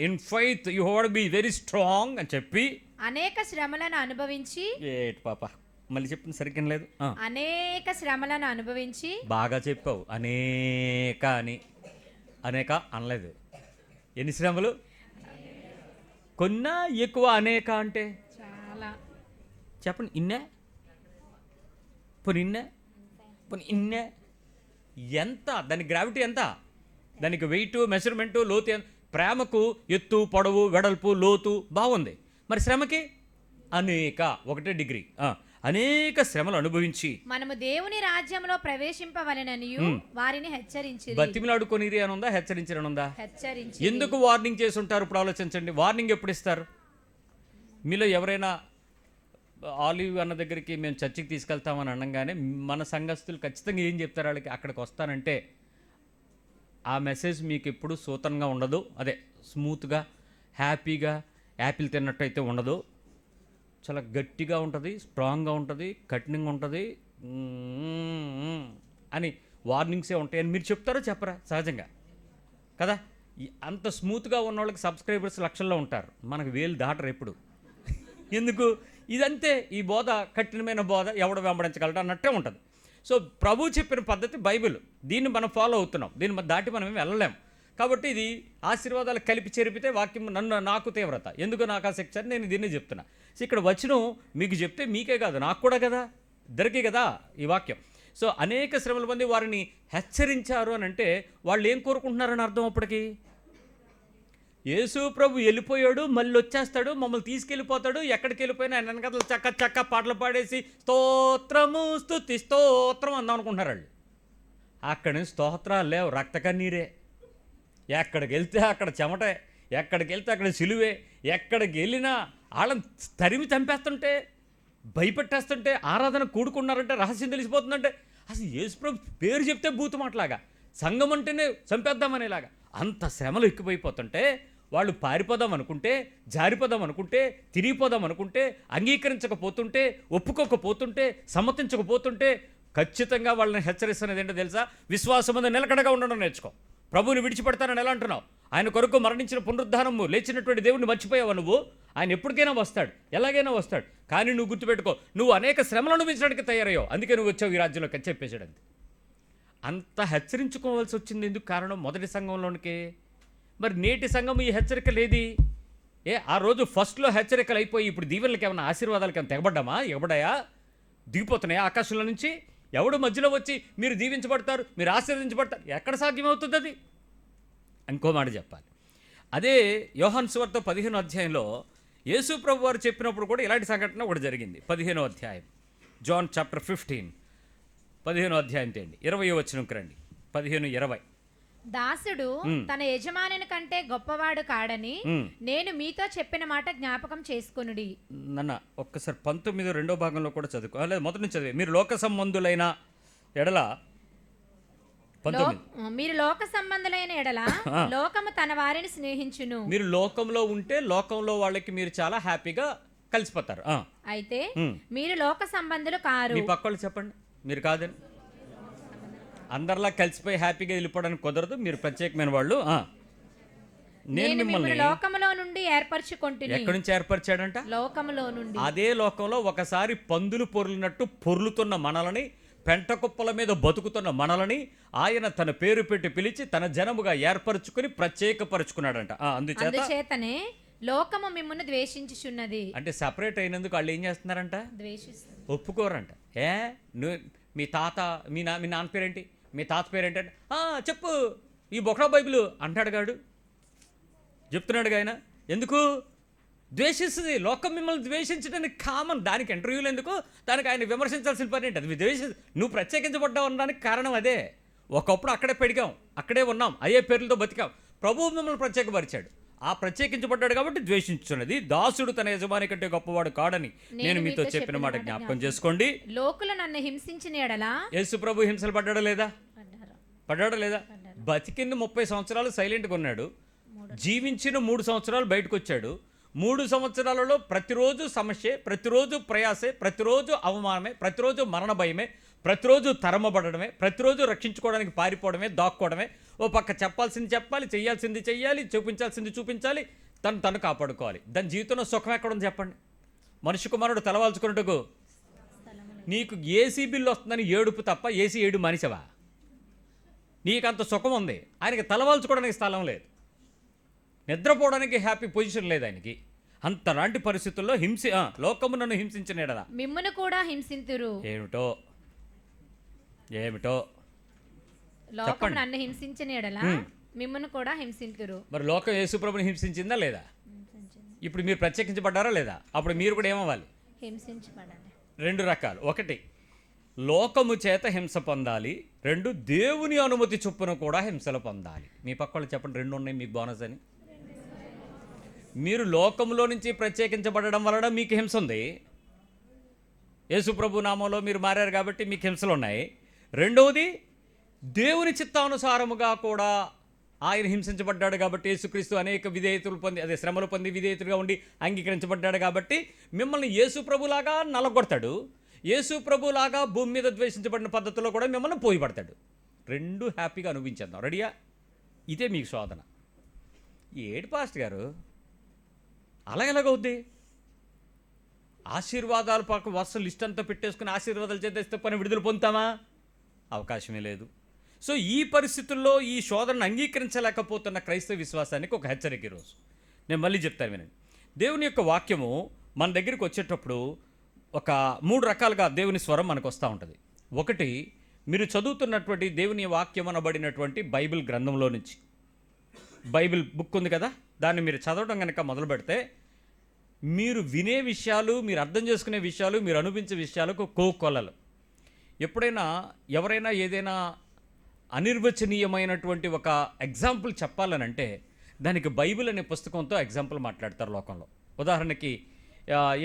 in faith you have to be very strong అని చెప్పి అనేక శ్రమలను అనుభవించి. పాప మళ్ళీ చెప్పింది సరిగ్గా లేదు. అనేక శ్రమలను అనుభవించి. బాగా చెప్పావు. అనేక అని అనేక అనలేదు. ఎన్ని శ్రమలు? కొన్నా ఎక్కువ అనేక అంటే చాలా. చెప్పండి. ఇన్నే పోనీ ఇన్నే పోనీ ఇన్నే ఎంత? దాని గ్రావిటీ ఎంత? దానికి వెయిట్ మెజర్మెంటు లోతు. ప్రేమకు ఎత్తు పొడవు వెడల్పు లోతు బాగుంది. మరి శ్రమకి అనేక 1 డిగ్రీ అనేక శ్రమలు అనుభవించి మనము దేవుని రాజ్యంలో ప్రవేశింపవలెననియు వారిని హెచ్చరించి. బతిమిలాడుకొనిరి అని ఉందా? హెచ్చరించని ఉందా? హెచ్చరించి. ఎందుకు వార్నింగ్ చేసి ఉంటారు? ఇప్పుడు ఆలోచించండి. వార్నింగ్ ఎప్పుడు ఇస్తారు? మీలో ఎవరైనా ఆలివ్ అన్న దగ్గరికి మేము చర్చికి తీసుకెళ్తామని అనగానే మన సంఘస్థులు ఖచ్చితంగా ఏం చెప్తారు వాళ్ళకి? అక్కడికి వస్తానంటే ఆ మెసేజ్ మీకు ఎప్పుడు సూతనంగా ఉండదు, అదే స్మూత్గా హ్యాపీగా యాపిల్ తిన్నట్టు అయితే ఉండదు. చాలా గట్టిగా ఉంటుంది, స్ట్రాంగ్గా ఉంటుంది, కఠినంగా ఉంటుంది అని వార్నింగ్సే ఉంటాయని మీరు చెప్తారో చెప్పరా? సహజంగా కదా. అంత స్మూత్గా ఉన్న వాళ్ళకి సబ్స్క్రైబర్స్ లక్షల్లో ఉంటారు, మనకు 1000 దాటరు ఎప్పుడు. ఎందుకు? ఇదంతే. ఈ బోధ కఠినమైన బోధ, ఎవడు వెంబడించగలడు అన్నట్టే ఉంటుంది. సో ప్రభు చెప్పిన పద్ధతి బైబిల్, దీన్ని మనం ఫాలో అవుతున్నాం, దీన్ని దాటి మనం ఏమి వెళ్ళలేం. కాబట్టి ఇది ఆశీర్వాదాలు కలిపి చెరిపితే వాక్యం నాకు తీవ్రత. ఎందుకు నాకు ఆ శిక్ష? నేను దీన్ని చెప్తున్నా. సో ఇక్కడ వచనం మీకు చెప్తే మీకే కాదు నాకు కూడా కదా, ఇద్దరికీ కదా ఈ వాక్యం. సో అనేక శ్రమల మంది వారిని హెచ్చరించారు అని అంటే వాళ్ళు ఏం కోరుకుంటున్నారని అర్థం. అప్పటికి యేసు ప్రభు వెళ్ళిపోయాడు, మళ్ళీ వచ్చేస్తాడు, మమ్మల్ని తీసుకెళ్ళిపోతాడు, ఎక్కడికి వెళ్ళిపోయినా ఆయన వెనకాల చక్క పాటలు పాడేసి స్తోత్రము స్తుతి స్తోత్రం అందాం అనుకుంటున్నారు వాళ్ళు. అక్కడి నుంచి స్తోత్రాలు లేవు, రక్త కన్నీరే. ఎక్కడికి వెళ్తే అక్కడ చెమటే, ఎక్కడికి వెళ్తే అక్కడ సిలువే, ఎక్కడికి వెళ్ళినా వాళ్ళని తరిమి చంపేస్తుంటే, భయపెట్టేస్తుంటే, ఆరాధన కూడుకున్నారంటే రహస్యం తెలిసిపోతుందంటే, అసలు యేసుప్రభు పేరు చెప్తే బూతు మాటలాగా, సంఘం అంటేనే చంపేద్దామనేలాగా అంత శ్రమలు ఎక్కువైపోతుంటే వాళ్ళు పారిపోదాం అనుకుంటే, జారిపోదాం అనుకుంటే, తిరిగిపోదాం అనుకుంటే, అంగీకరించకపోతుంటే, ఒప్పుకోకపోతుంటే, సమ్మతించకపోతుంటే ఖచ్చితంగా వాళ్ళని హెచ్చరిస్తున్నది ఏంటో తెలుసా? విశ్వాసం మీద నిలకడగా ఉండడం నేర్చుకో. ప్రభువుని విడిచిపెడతానని ఎలా అంటున్నావు? ఆయన కొరకు మరణించిన పునరుద్ధానము లేచినటువంటి దేవుడిని మర్చిపోయావు నువ్వు. ఆయన ఎప్పటికైనా వస్తాడు, ఎలాగైనా వస్తాడు. కానీ నువ్వు గుర్తుపెట్టుకో, నువ్వు అనేక శ్రమలను అనుభవించడానికి తయారయ్యావు, అందుకే నువ్వు వచ్చావు ఈ రాజ్యంలోకి అని చెప్పేశాడు. అంత హెచ్చరించుకోవాల్సి వచ్చింది ఎందుకు? కారణం మొదటి సంఘంలోనికే. మరి నేటి సంఘం ఈ హెచ్చరిక లేది. ఆ రోజు ఫస్ట్లో హెచ్చరికలు అయిపోయి ఇప్పుడు దీవెనలకి ఏమైనా ఆశీర్వాదాలకి ఏమైనా తెగబడ్డామా? ఎగబడాయా? దిగిపోతున్నాయా ఆకాశంలో నుంచి? ఎవడు మధ్యలో వచ్చి మీరు దీవించబడతారు, మీరు ఆశీర్వదించబడతారు? ఎక్కడ సాధ్యమవుతుంది అది? ఇంకో మాట చెప్పాలి. అదే యోహాను సువార్త 15వ అధ్యాయంలో యేసు ప్రభు వారు చెప్పినప్పుడు కూడా ఇలాంటి సంఘటన ఒకటి జరిగింది. 15వ అధ్యాయం, జాన్ చాప్టర్ 15, 15వ అధ్యాయం తేండి, 20వ వచనంకి రండి. 15:20. దాసుడు తన యజమానుని కంటే గొప్పవాడు కాడని నేను మీతో చెప్పిన మాట జ్ఞాపకం చేసుకొనుడి. నన్న ఒక్కసారి 19 రెండో భాగంలో కూడా చదువుకో, లేదా మొదటి నుంచి చదివి. మీరు లోక సంబంధులైన ఎడల 19. మీరు లోక సంబంధులైన ఎడల లోకము తన వారిని స్నేహించును. మీరు లోకంలో ఉంటే లోకంలో వాళ్ళకి మీరు చాలా హ్యాపీగా కలిసిపోతారు. అయితే మీరు లోక సంబంధులు కారు. మీ పక్క వాళ్ళు చెప్పండి, మీరు కాదని. అందరిలా కలిసిపోయి హ్యాపీగా వెళ్ళిపోవడానికి కుదరదు, మీరు ప్రత్యేకమైన వాళ్ళు. నేను మిమ్మల్ని లోకములో నుండి ఏర్పరచుకొంటిని. ఎక్కడి నుంచి ఏర్పరిచాడంట? లోకములో నుండి. అదే లోకంలో ఒకసారి పందులు పొర్లినట్టు పొర్లుతున్న మనలని, పెంట కుప్పల మీద బతుకుతున్న మనలని ఆయన తన పేరు పెట్టి పిలిచి తన జనముగా ఏర్పరచుకుని ప్రత్యేకపరుచుకున్నాడంట. అందుచేతనే లోకము మిమ్మును ద్వేషించుచున్నది. అంటే సపరేట్ అయినందుకు వాళ్ళు ఏం చేస్తున్నారంట? ద్వేషిస్తారు, ఒప్పుకోరంట. నువ్వు మీ తాత మీ నాన్న పేరేంటి, మీ తాత పేరేంటి అంటే చెప్పు, ఈ బొకడా బైబిల్ అంటాడు గాడు, చెప్తున్నాడు ఆయన. ఎందుకు ద్వేషిస్తుంది? లోకం మిమ్మల్ని ద్వేషించడానికి కామన్. దానికి ఇంటర్వ్యూలు ఎందుకు? దానికి ఆయన విమర్శించాల్సిన పని ఏంటి? అది నువ్వు ప్రత్యేకించబడ్డావు అనడానికి కారణం అదే. ఒకప్పుడు అక్కడే పెరిగాం, అక్కడే ఉన్నాం, అయ్యే పేర్లతో బతికాం. ప్రభువు మిమ్మల్ని ప్రత్యేకపరిచాడు. ఆ ప్రత్యేకించబడ్డాడు కాబట్టి ద్వేషించున్నది. దాసుడు తన యజమాని కంటే గొప్పవాడు కాడని నేను మీతో చెప్పిన మాట జ్ఞాపకం చేసుకోండి. లోకులు నన్ను హింసించిన ఎడల. యేసు ప్రభు హింసలు పడ్డాడా లేదా? పడ్డాడా లేదా? బతికింది 30 సంవత్సరాలు సైలెంట్గా ఉన్నాడు. జీవించిన 3 సంవత్సరాలు బయటకు వచ్చాడు. 3 సంవత్సరాలలో ప్రతిరోజు సమస్య, ప్రతిరోజు ప్రయాసే, ప్రతిరోజు అవమానమే, ప్రతిరోజు మరణ భయమే, ప్రతిరోజు తరమబడమే, ప్రతిరోజు రక్షించుకోవడానికి పారిపోవడమే, దాక్కోవడమే. ఓ పక్క చెప్పాల్సింది చెప్పాలి, చేయాల్సింది చెయ్యాలి, చూపించాల్సింది చూపించాలి, తను కాపాడుకోవాలి. దాని జీవితంలో సుఖం ఎక్కడుంది చెప్పండి? మనిషి కుమారుడు తలవాల్చుకున్నట్టుకు నీకు ఏసీ బిల్లు వస్తుందని ఏడుపు తప్ప ఏసీ ఏడు మనిషివా? నీకంత సుఖం ఉంది, ఆయనకి తలవాల్చుకోవడానికి స్థలం లేదు, నిద్రపోవడానికి హ్యాపీ పొజిషన్ లేదు ఆయనకి. అంతలాంటి పరిస్థితుల్లో లోకము నన్ను హింసించిన ఎడల మిమ్మును కూడా హింసింతురు. ఏమిటో లోకము నన్ను హింసించిన ఎడల మిమ్మును కూడా హింసింతురు. మరి లోకం యేసుప్రభుని హింసించిందా లేదా? ఇప్పుడు మీరు ప్రత్యేకించబడ్డారా లేదా? అప్పుడు మీరు కూడా ఏమవ్వాలి? హింసించబడాలి. 2 రకాలు. 1 లోకము చేత హింస పొందాలి, 2 దేవుని అనుమతి చొప్పున కూడా హింసలు పొందాలి. మీ పక్క వాళ్ళు చెప్పండి, 2 ఉన్నాయి మీకు బోనస్ అని. మీరు లోకంలో నుంచి ప్రత్యేకించబడడం వలన మీకు హింస ఉంది. యేసు ప్రభు నామంలో మీరు మారారు కాబట్టి మీకు హింసలు ఉన్నాయి. 2వది దేవుని చిత్తానుసారముగా కూడా ఆయన హింసించబడ్డాడు కాబట్టి యేసుక్రీస్తు అనేక విధేయతలు పొంది, అదే శ్రమలు పొంది విధేయతలుగా ఉండి అంగీకరించబడ్డాడు కాబట్టి మిమ్మల్ని యేసు ప్రభులాగా నలగొడతాడు. యేసు ప్రభులాగా భూమి మీద ద్వేషించబడిన పద్ధతిలో కూడా మిమ్మల్ని పోయిపడతాడు. 2 హ్యాపీగా అనుభవించేద్దాం. రెడీయా? ఇదే మీకు శోధన. ఏడు పాస్ట్ గారు అలాగెలాగవుద్ది? ఆశీర్వాదాలు పక్క వరుస లిస్ట్ అంతా పెట్టేసుకుని ఆశీర్వాదాలు చేస్తే పని విడుదల పొందుతామా? అవకాశమే లేదు. సో ఈ పరిస్థితుల్లో ఈ శోధనను అంగీకరించలేకపోతున్న క్రైస్తవ విశ్వాసానికి ఒక హెచ్చరిక ఈరోజు నేను మళ్ళీ చెప్తాను వినండి. దేవుని యొక్క వాక్యము మన దగ్గరికి వచ్చేటప్పుడు ఒక 3 రకాలుగా దేవుని స్వరం మనకు వస్తూ ఉంటుంది. 1 మీరు చదువుతున్నటువంటి దేవుని వాక్యం అనబడినటువంటి బైబిల్ గ్రంథంలో నుంచి, బైబిల్ బుక్ ఉంది కదా, దాన్ని మీరు చదవడం కనుక మొదలు పెడితే మీరు వినే విషయాలు, మీరు అర్థం చేసుకునే విషయాలు, మీరు అనుభవించే విషయాలకు కోకొల్లలు. ఎప్పుడైనా ఎవరైనా ఏదైనా అనిర్వచనీయమైనటువంటి ఒక ఎగ్జాంపుల్ చెప్పాలనంటే దానికి బైబిల్ అనే పుస్తకంతో ఎగ్జాంపుల్ మాట్లాడతారు లోకంలో. ఉదాహరణకి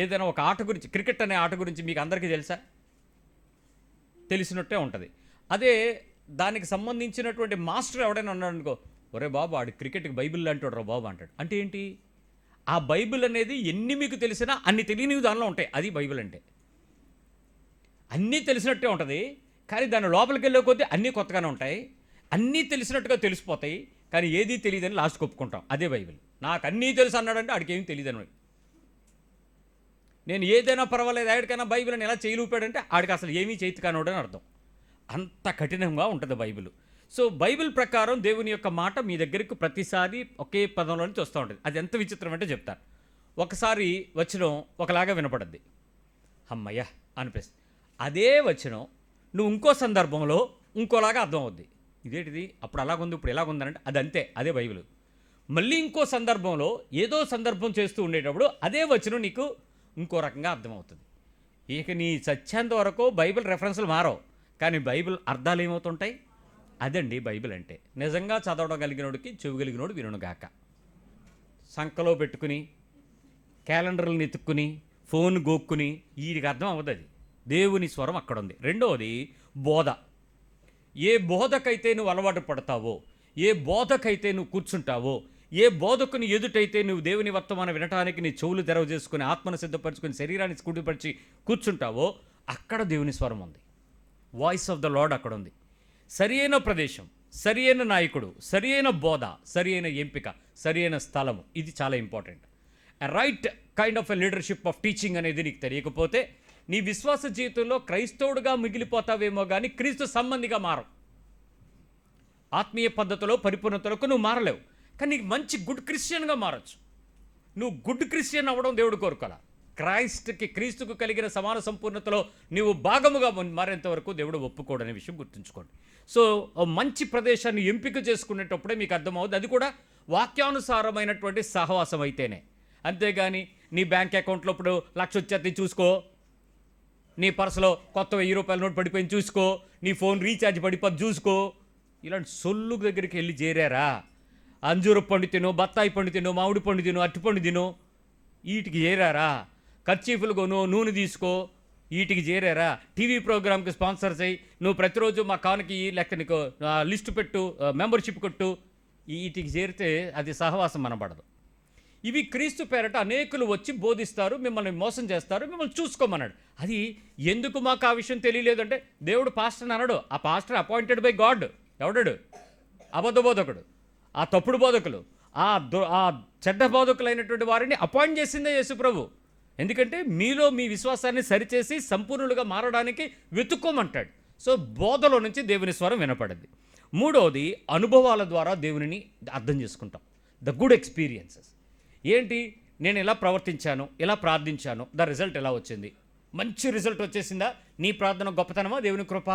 ఏదైనా ఒక ఆట గురించి, క్రికెట్ అనే ఆట గురించి మీకు అందరికీ తెలుసా? తెలిసినట్టే ఉంటుంది. అదే దానికి సంబంధించినటువంటి మాస్టర్ ఎవడైనా ఉన్నాడు అనుకో, ఒరే బాబు ఆడు క్రికెట్కి బైబిల్ అంటాడు రా బాబు అంటాడు. అంటే ఏంటి? ఆ బైబిల్ అనేది ఎన్ని మీకు తెలిసినా అన్ని తెలియనివి దానిలో ఉంటాయి. అది బైబిల్ అంటే. అన్నీ తెలిసినట్టే ఉంటుంది, కానీ దాని లోపలికి వెళ్ళే కొద్దీ అన్నీ కొత్తగానే ఉంటాయి. అన్నీ తెలిసినట్టుగా తెలిసిపోతాయి, కానీ ఏదీ తెలియదని లాస్ట్కి ఒప్పుకుంటాం. అదే బైబిల్. నాకు అన్నీ తెలుసు అన్నాడంటే ఆడికి ఏమీ తెలియదని. నేను ఏదైనా పర్వాలేదు ఆడికైనా బైబిల్ అని ఎలా చేయలూపాడంటే ఆడికి అసలు ఏమీ చేతి కానోడని అర్థం. అంత కఠినంగా ఉంటుంది బైబిల్. సో బైబిల్ ప్రకారం దేవుని యొక్క మాట మీ దగ్గరికి ప్రతిసారి ఒకే పదంలో నుంచి వస్తూ ఉంటుంది. అది ఎంత విచిత్రం అంటే చెప్తాను. ఒకసారి వచనం ఒకలాగా వినపడద్ది, అమ్మయ్య అనిపిస్తుంది. అదే వచనం నువ్వు ఇంకో సందర్భంలో ఇంకోలాగా అర్థం అవుద్ది. ఇదేంటిది అప్పుడు అలాగుంది ఇప్పుడు ఎలాగుందనంటే అది అంతే, అదే బైబిల్. మళ్ళీ ఇంకో సందర్భంలో ఏదో సందర్భం చేస్తూ ఉండేటప్పుడు అదే వచనం నీకు ఇంకో రకంగా అర్థమవుతుంది. ఇక నీ సత్యంత వరకు బైబిల్ రెఫరెన్స్లు మారవు, కానీ బైబిల్ అర్థాలు ఏమవుతుంటాయి? అదండి బైబిల్ అంటే. నిజంగా చదవడం కలిగినోడికి చెవి కలిగినోడు వినుగాక. సంకలో పెట్టుకుని క్యాలెండర్లను ఎత్తుక్కుని ఫోన్ గోక్కుని వీడికి అర్థం అవ్వదు. అది దేవుని స్వరం అక్కడ ఉంది. రెండవది బోధ. ఏ బోధకైతే నువ్వు అలవాటు పడతావో, ఏ బోధకైతే నువ్వు కూర్చుంటావో, ఏ బోధకుని ఎదుటైతే నువ్వు దేవుని వర్తమానం వినటానికి నీ చెవులు తెరవ చేసుకుని ఆత్మను సిద్ధపరచుకుని శరీరాన్ని స్కూటిపరిచి కూర్చుంటావో అక్కడ దేవుని స్వరం ఉంది. వాయిస్ ఆఫ్ ద లార్డ్ అక్కడ ఉంది. సరి అయిన ప్రదేశం, సరి అయిన నాయకుడు, సరి అయిన బోధ, సరి అయిన ఎంపిక, సరి అయిన స్థలము, ఇది చాలా important. Right kind of a leadership of teaching అనేది నీకు తెలియకపోతే నీ విశ్వాస జీవితంలో క్రైస్తవుడుగా మిగిలిపోతావేమో కానీ క్రీస్తు సంబంధిగా మారవు. ఆత్మీయ పద్ధతిలో పరిపూర్ణతలకు నువ్వు మారలేవు, కానీ నీకు మంచి గుడ్ క్రిస్టియన్గా మారచ్చు. నువ్వు గుడ్ క్రిస్టియన్ అవ్వడం దేవుడు కోరుకోవాలా. క్రీస్తుకు కలిగిన సమాన సంపూర్ణతలో నీవు భాగముగా మారేంత వరకు దేవుడు ఒప్పుకోడనే విషయం గుర్తుంచుకోండి. సో మంచి ప్రదేశాన్ని ఎంపిక చేసుకునేటప్పుడే మీకు అర్థమవుతుంది. అది కూడా వాక్యానుసారమైనటువంటి సహవాసం అయితేనే. అంతేగాని నీ బ్యాంక్ అకౌంట్లో ఇప్పుడు 1,00,000 వచ్చేది చూసుకో, నీ పర్సులో కొత్త ₹1000 నోట్ పడిపోయింది చూసుకో, నీ ఫోన్ రీఛార్జ్ పడిపోద్ది చూసుకో, ఇలాంటి సొల్లు దగ్గరికి వెళ్ళి చేరారా? అంజూరు పండు తిను, బత్తాయి పండు తిను, మామిడి పండు తిను, అరటిపండు తిను, వీటికి చేరారా? కర్చీఫ్లు కొను, నూనె తీసుకో, వీటికి చేరారా? టీవీ ప్రోగ్రామ్కి స్పాన్సర్స్ అయ్యి నువ్వు ప్రతిరోజు మా కానుకి లెక్క నీకు లిస్టు పెట్టు, మెంబర్షిప్ కొట్టు, వీటికి చేరితే అది సహవాసం అనబడదు. ఇవి క్రీస్తు పేరట అనేకులు వచ్చి బోధిస్తారు, మిమ్మల్ని మోసం చేస్తారు, మిమ్మల్ని చూసుకోమన్నాడు. అది ఎందుకు మాకు ఆ విషయం తెలియలేదంటే దేవుడు పాస్టర్ని అనడు. ఆ పాస్టర్ అపాయింటెడ్ బై గాడ్. ఎవడాడు? అబద్ధ బోధకుడు, ఆ తప్పుడు బోధకులు, ఆ చెడ్డ బోధకులైనటువంటి వారిని అపాయింట్ చేసిందే యేసు ప్రభు. ఎందుకంటే మీలో మీ విశ్వాసాన్ని సరిచేసి సంపూర్ణులుగా మారడానికి వెతుక్కోమంటాడు. సో బోధలో నుంచి దేవుని స్వరం వినపడింది. మూడవది అనుభవాల ద్వారా దేవునిని అర్థం చేసుకుంటాం. The good experiences. ఏంటి? నేను ఇలా ప్రవర్తించాను, ఇలా ప్రార్థించాను, ద రిజల్ట్ ఎలా వచ్చింది? మంచి రిజల్ట్ వచ్చేసిందా? నీ ప్రార్థన గొప్పతనమా దేవుని కృప?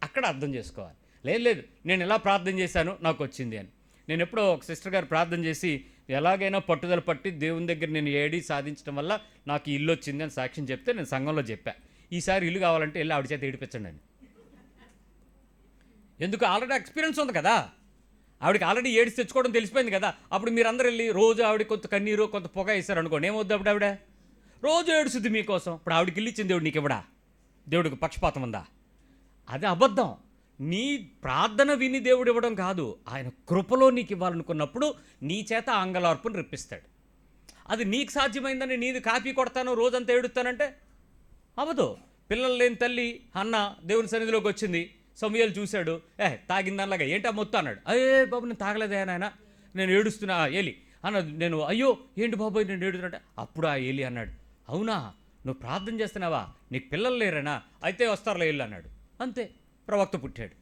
అక్కడ అర్థం చేసుకోవాలి. లేదు నేను ఎలా ప్రార్థన చేశాను నాకు వచ్చింది అని. నేను ఎప్పుడో ఒక సిస్టర్ గారు ప్రార్థన చేసి ఎలాగైనా పట్టుదల పట్టి దేవుని దగ్గర నేను ఏడి సాధించడం వల్ల నాకు ఇల్లు వచ్చింది అని సాక్ష్యం చెప్తే నేను సంఘంలో చెప్పా, ఈసారి ఇల్లు కావాలంటే వెళ్ళి ఆవిడ చేత ఏడిపించండి అని. ఎందుకు? ఆల్రెడీ ఎక్స్పీరియన్స్ ఉంది కదా, ఆవిడకి ఆల్రెడీ ఏడిసి తెచ్చుకోవడం తెలిసిపోయింది కదా. అప్పుడు మీరందరూ వెళ్ళి రోజు ఆవిడ కొంత కన్నీరు కొంత పొగ వేశారు అనుకోండి, ఏమవుద్ది? అప్పుడు ఆవిడ రోజు ఏడుస్తుంది మీకోసం. ఇప్పుడు ఆవిడకి ఇల్లు ఇచ్చింది దేవుడు, నీకు ఇవ్వడా? దేవుడికి పక్షపాతం ఉందా? అది అబద్ధం. నీ ప్రార్థన విని దేవుడు ఇవ్వడం కాదు, ఆయన కృపలో నీకు ఇవ్వాలనుకున్నప్పుడు నీ చేత అంగలార్పును రప్పిస్తాడు. అది నీకు సాధ్యమైందని నీది కాపీ కొడతాను రోజంతా ఏడుస్తానంటే అవ్వదు. పిల్లలు లేని తల్లి అన్న దేవుని సన్నిధిలోకి వచ్చింది, సమూయేలు చూశాడు, తాగిందనలాగా ఏంటి మొత్తం అన్నాడు. అయ్యే బాబు నేను తాగలేదే నాయన, నేను ఏడుస్తున్నా ఏలి అన్నది. నేను అయ్యో ఏంటి బాబోయ్ నేను ఏడుతున్నట్టే. అప్పుడు ఆ ఏలి అన్నాడు, అవునా నువ్వు ప్రార్థన చేస్తున్నావా, నీకు పిల్లలు లేరేనా, అయితే వస్తారులే ఏళ్ళు అన్నాడు. అంతే, ప్రవక్త పుట్టాడు.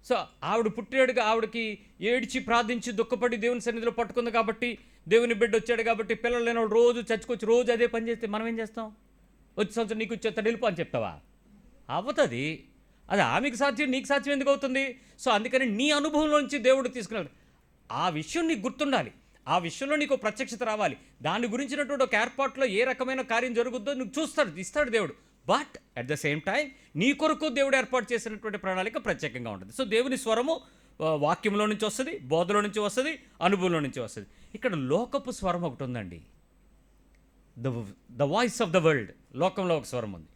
సో ఆవిడ పుట్టాడుగా, ఆవిడకి ఏడ్చి ప్రార్థించి దుఃఖపడి దేవుని సన్నిధిలో పట్టుకుంది కాబట్టి, దేవుని బిడ్డ వచ్చాడు కాబట్టి, పిల్లలు లేని వాళ్ళు రోజు చచ్చుకొచ్చి రోజు అదే పని చేస్తే మనం ఏం చేస్తాం? వచ్చి సంవత్సరం నీకు వచ్చేస్తాడు వెళ్ళిపో అని చెప్తావా? అవుతుంది. అది ఆమెకు సాధ్యం, నీకు సాధ్యం ఎందుకు అవుతుంది? సో అందుకని నీ అనుభవంలోంచి దేవుడు తీసుకున్నాడు. ఆ విషయం నీకు గుర్తుండాలి, ఆ విషయంలో నీకు ప్రత్యక్షత రావాలి. దాని గురించినటువంటి ఒక ఏర్పాటులో ఏ రకమైన కార్యం జరుగుద్దో నువ్వు చూస్తాడు, ఇస్తాడు దేవుడు. But at the same time నీ కొరకు దేవుడు ఏర్పాటు చేసినటువంటి ప్రణాళిక ప్రత్యేకంగా ఉంటుంది. సో దేవుని స్వరము వాక్యంలో నుంచి వస్తుంది, బోధలో నుంచి వస్తుంది, అనుభవంలో నుంచి వస్తుంది. ఇక్కడ లోకపు స్వరం ఒకటి ఉందండి, the voice of the world. లోకంలో ఒక స్వరం ఉంది.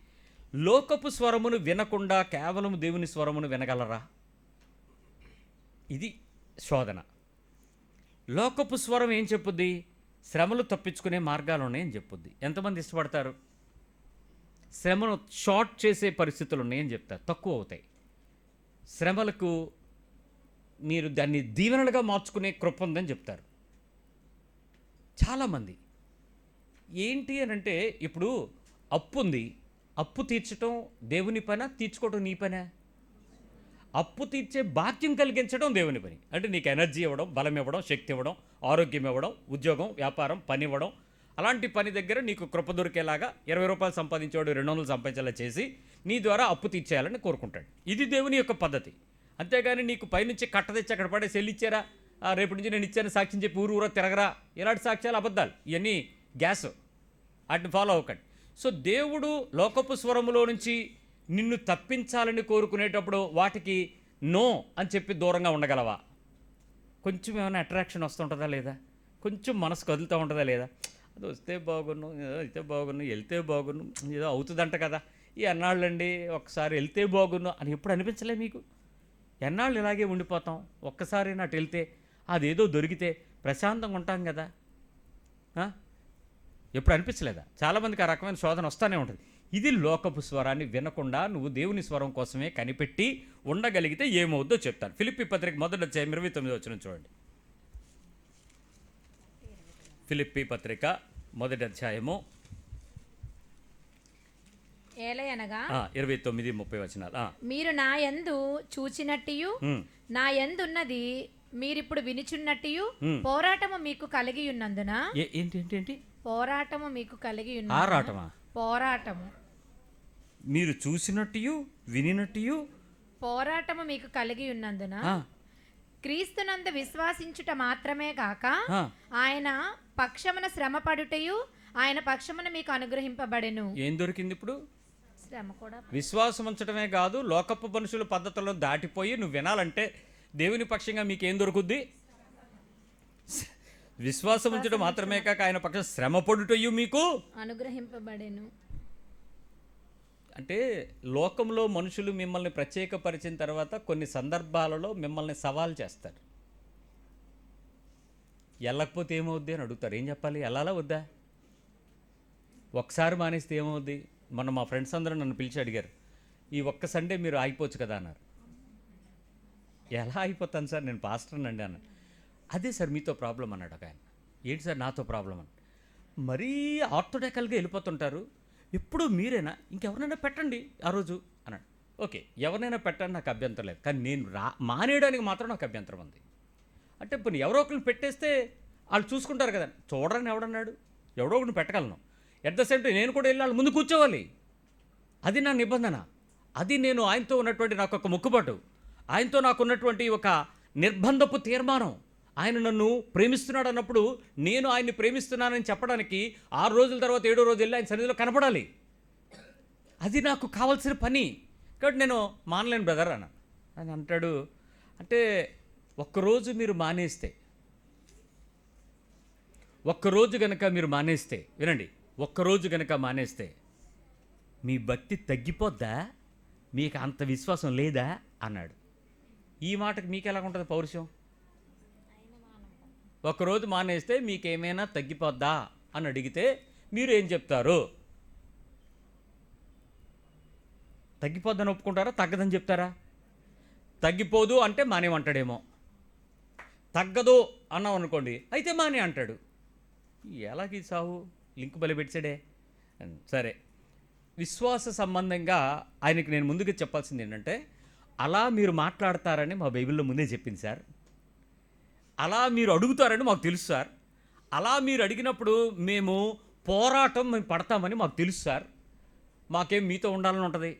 లోకపు స్వరమును వినకుండా కేవలం దేవుని స్వరమును వినగలరా? ఇది శోధన. లోకపు స్వరం ఏం చెప్పుద్ది? శ్రమలు తప్పించుకునే మార్గాలు ఉన్నాయని చెప్పుద్ది. ఎంతమంది ఇష్టపడతారు? శ్రమను షార్ట్ చేసే పరిస్థితులు ఉన్నాయని చెప్తారు, తక్కువ అవుతాయి. శ్రమలకు మీరు దాన్ని దీవెనలుగా మార్చుకునే కృప ఉందని చెప్తారు చాలామంది. ఏంటి అని అంటే, ఇప్పుడు అప్పు ఉంది, అప్పు తీర్చడం దేవుని పనా, తీర్చుకోవడం నీ పనా? అప్పు తీర్చే భాగ్యం కలిగించడం దేవుని పని. అంటే నీకు ఎనర్జీ ఇవ్వడం, బలం ఇవ్వడం, శక్తి ఇవ్వడం, ఆరోగ్యం ఇవ్వడం, ఉద్యోగం, వ్యాపారం, పని ఇవ్వడం. అలాంటి పని దగ్గర నీకు కృప దొరికేలాగా 20 రూపాయలు సంపాదించేవాడు 200 సంపాదించేలా చేసి నీ ద్వారా అప్పు తీర్చేయాలని కోరుకుంటాడు. ఇది దేవుని యొక్క పద్ధతి. అంతేగాని నీకు పైనుంచి కట్ట తెచ్చి అక్కడ పడేసి వెళ్ళిచ్చారా, రేపటి నుంచి నేను ఇచ్చాను సాక్ష్యం చెప్పి ఊరు ఊరా తిరగరా, ఇలాంటి సాక్ష్యాలు అబద్ధాలు, ఇవన్నీ గ్యాస్. వాటిని ఫాలో అవ్వకండి. సో దేవుడు లోకపు స్వరములో నుంచి నిన్ను తప్పించాలని కోరుకునేటప్పుడు వాటికి నో అని చెప్పి దూరంగా ఉండగలవా? కొంచెం ఏమైనా అట్రాక్షన్ వస్తుంటుందా లేదా? కొంచెం మనసు కదులుతూ ఉంటుందా లేదా? అది వస్తే బాగున్ను, అయితే బాగున్ను, వెళ్తే బాగున్ను, ఏదో అవుతుందంట కదా, ఈ ఎన్నాళ్ళండి ఒకసారి వెళ్తే బాగున్ను అని ఎప్పుడు అనిపించలే మీకు? ఎన్నాళ్ళు ఇలాగే ఉండిపోతాం, ఒక్కసారి నాటి వెళ్తే అదేదో దొరికితే ప్రశాంతంగా ఉంటాం కదా. ఎప్పుడు అనిపించలేదా? చాలామందికి ఆ రకమైన శోధన వస్తూనే ఉంటుంది. ఇది లోకపు స్వరాన్ని వినకుండా నువ్వు దేవుని స్వరం కోసమే కనిపెట్టి ఉండగలిగితే ఏమవుద్దో చెప్తాను. ఫిలిప్పీ పత్రిక 1:29 చూడండి. ఫిలిప్పీ పత్రిక 1 ఏలయనగా 29-30 మీరు నా యందు చూచినట్టియు నా యందున్నది మీరిప్పుడు వినిచున్నట్టియు పోరాటము మీకు కలిగి ఉన్నందున. ఏంటి పోరాటము మీకు కలిగి ఆరాటమా? పోరాటము మీరు చూసినట్టు వినినట్టు పోరాటము మీకు కలిగి ఉన్నందున క్రీస్తునందు విశ్వాసించుట మాత్రమే కాక ఆయన పక్షమున శ్రమపడుటయు ఆయన పక్షమున మీకు అనుగ్రహింపబడెను. ఏం దొరికింది ఇప్పుడు? శ్రమ కూడా. విశ్వాసం ఉంచడమే కాదు, లోకపు మనుషుల పద్ధతులను దాటిపోయి నువ్వు వినాలంటే దేవుని పక్షంగా మీకేం దొరుకుద్ది? విశ్వాసం ఉంచడం మాత్రమే కాక ఆయన పక్షం శ్రమపడుటయు మీకు అనుగ్రహింపబడెను. అంటే లోకంలో మనుషులు మిమ్మల్ని ప్రత్యేకపరిచిన తర్వాత కొన్ని సందర్భాలలో మిమ్మల్ని సవాల్ చేస్తారు. వెళ్ళకపోతే ఏమవుద్ది అని అడుగుతారు. ఏం చెప్పాలి? వెళ్ళాలా వద్దా? ఒకసారి మానేస్తే ఏమవుద్ది? మొన్న మా ఫ్రెండ్స్ అందరూ నన్ను పిలిచి అడిగారు, ఈ ఒక్క సండే మీరు ఆగిపోవచ్చు కదా అన్నారు. ఎలా అయిపోతాను సార్, నేను పాస్టర్ని అండి అన్నాను. అదే సార్ మీతో ప్రాబ్లం అన్నాడు ఒక ఆయన. ఏంటి సార్ నాతో ప్రాబ్లం అని? మరీ ఆర్థోడాకల్గా వెళ్ళిపోతుంటారు, ఎప్పుడు మీరేనా, ఇంకెవరినైనా పెట్టండి ఆ రోజు అన్నాడు. ఓకే, ఎవరినైనా పెట్టండి, నాకు అభ్యంతరం లేదు, కానీ నేను మానేయడానికి మాత్రం నాకు అభ్యంతరం ఉంది. అంటే ఇప్పుడు ఎవరో ఒకరిని పెట్టేస్తే వాళ్ళు చూసుకుంటారు కదా. చూడరని ఎవడన్నాడు? ఎవడో ఒకరిని పెట్టగలను. ఎట్ ద సేమ్ టైం నేను కూడా వెళ్ళి వాళ్ళ ముందు కూర్చోవాలి. అది నా నిబంధన. అది నేను ఆయనతో ఉన్నటువంటి నాకు ఒక మొక్కుబాటు, ఆయనతో నాకు ఉన్నటువంటి ఒక నిర్బంధపు తీర్మానం. ఆయన నన్ను ప్రేమిస్తున్నాడు అన్నప్పుడు నేను ఆయన్ని ప్రేమిస్తున్నానని చెప్పడానికి 6 రోజుల తర్వాత 7వ రోజు వెళ్ళి ఆయన సన్నిధిలో కనపడాలి. అది నాకు కావాల్సిన పని. కాబట్టి నేను మానలేను బ్రదర్ అని ఆయన అంటాడు. అంటే ఒక్కరోజు మీరు మానేస్తే, ఒక్కరోజు గనక మీరు మానేస్తే, వినండి, ఒక్కరోజు గనక మానేస్తే మీ భక్తి తగ్గిపోద్దా? మీకు అంత విశ్వాసం లేదా అన్నాడు. ఈ మాటకు మీకు ఎలా ఉంటుంది పౌరుషం? ఒకరోజు మానేస్తే మీకేమైనా తగ్గిపోద్దా అని అడిగితే మీరు ఏం చెప్తారు? తగ్గిపోద్దని ఒప్పుకుంటారా? తగ్గదని చెప్తారా? తగ్గిపోదు అంటే మానేమంటాడేమో. తగ్గదు అన్నాం అనుకోండి, అయితే మానే అంటాడు. ఎలాగీ సావు లింక్ బలి పెట్టాడే. సరే, విశ్వాస సంబంధంగా ఆయనకి నేను ముందుగా చెప్పాల్సింది ఏంటంటే, అలా మీరు మాట్లాడతారని మా బైబిల్లో ముందే చెప్పింది సార్. అలా మీరు అడుగుతారని మాకు తెలుసు సార్. అలా మీరు అడిగినప్పుడు మేము పడతామని మాకు తెలుసు సార్. మాకేం మీతో ఉండాలని ఉంటుంది,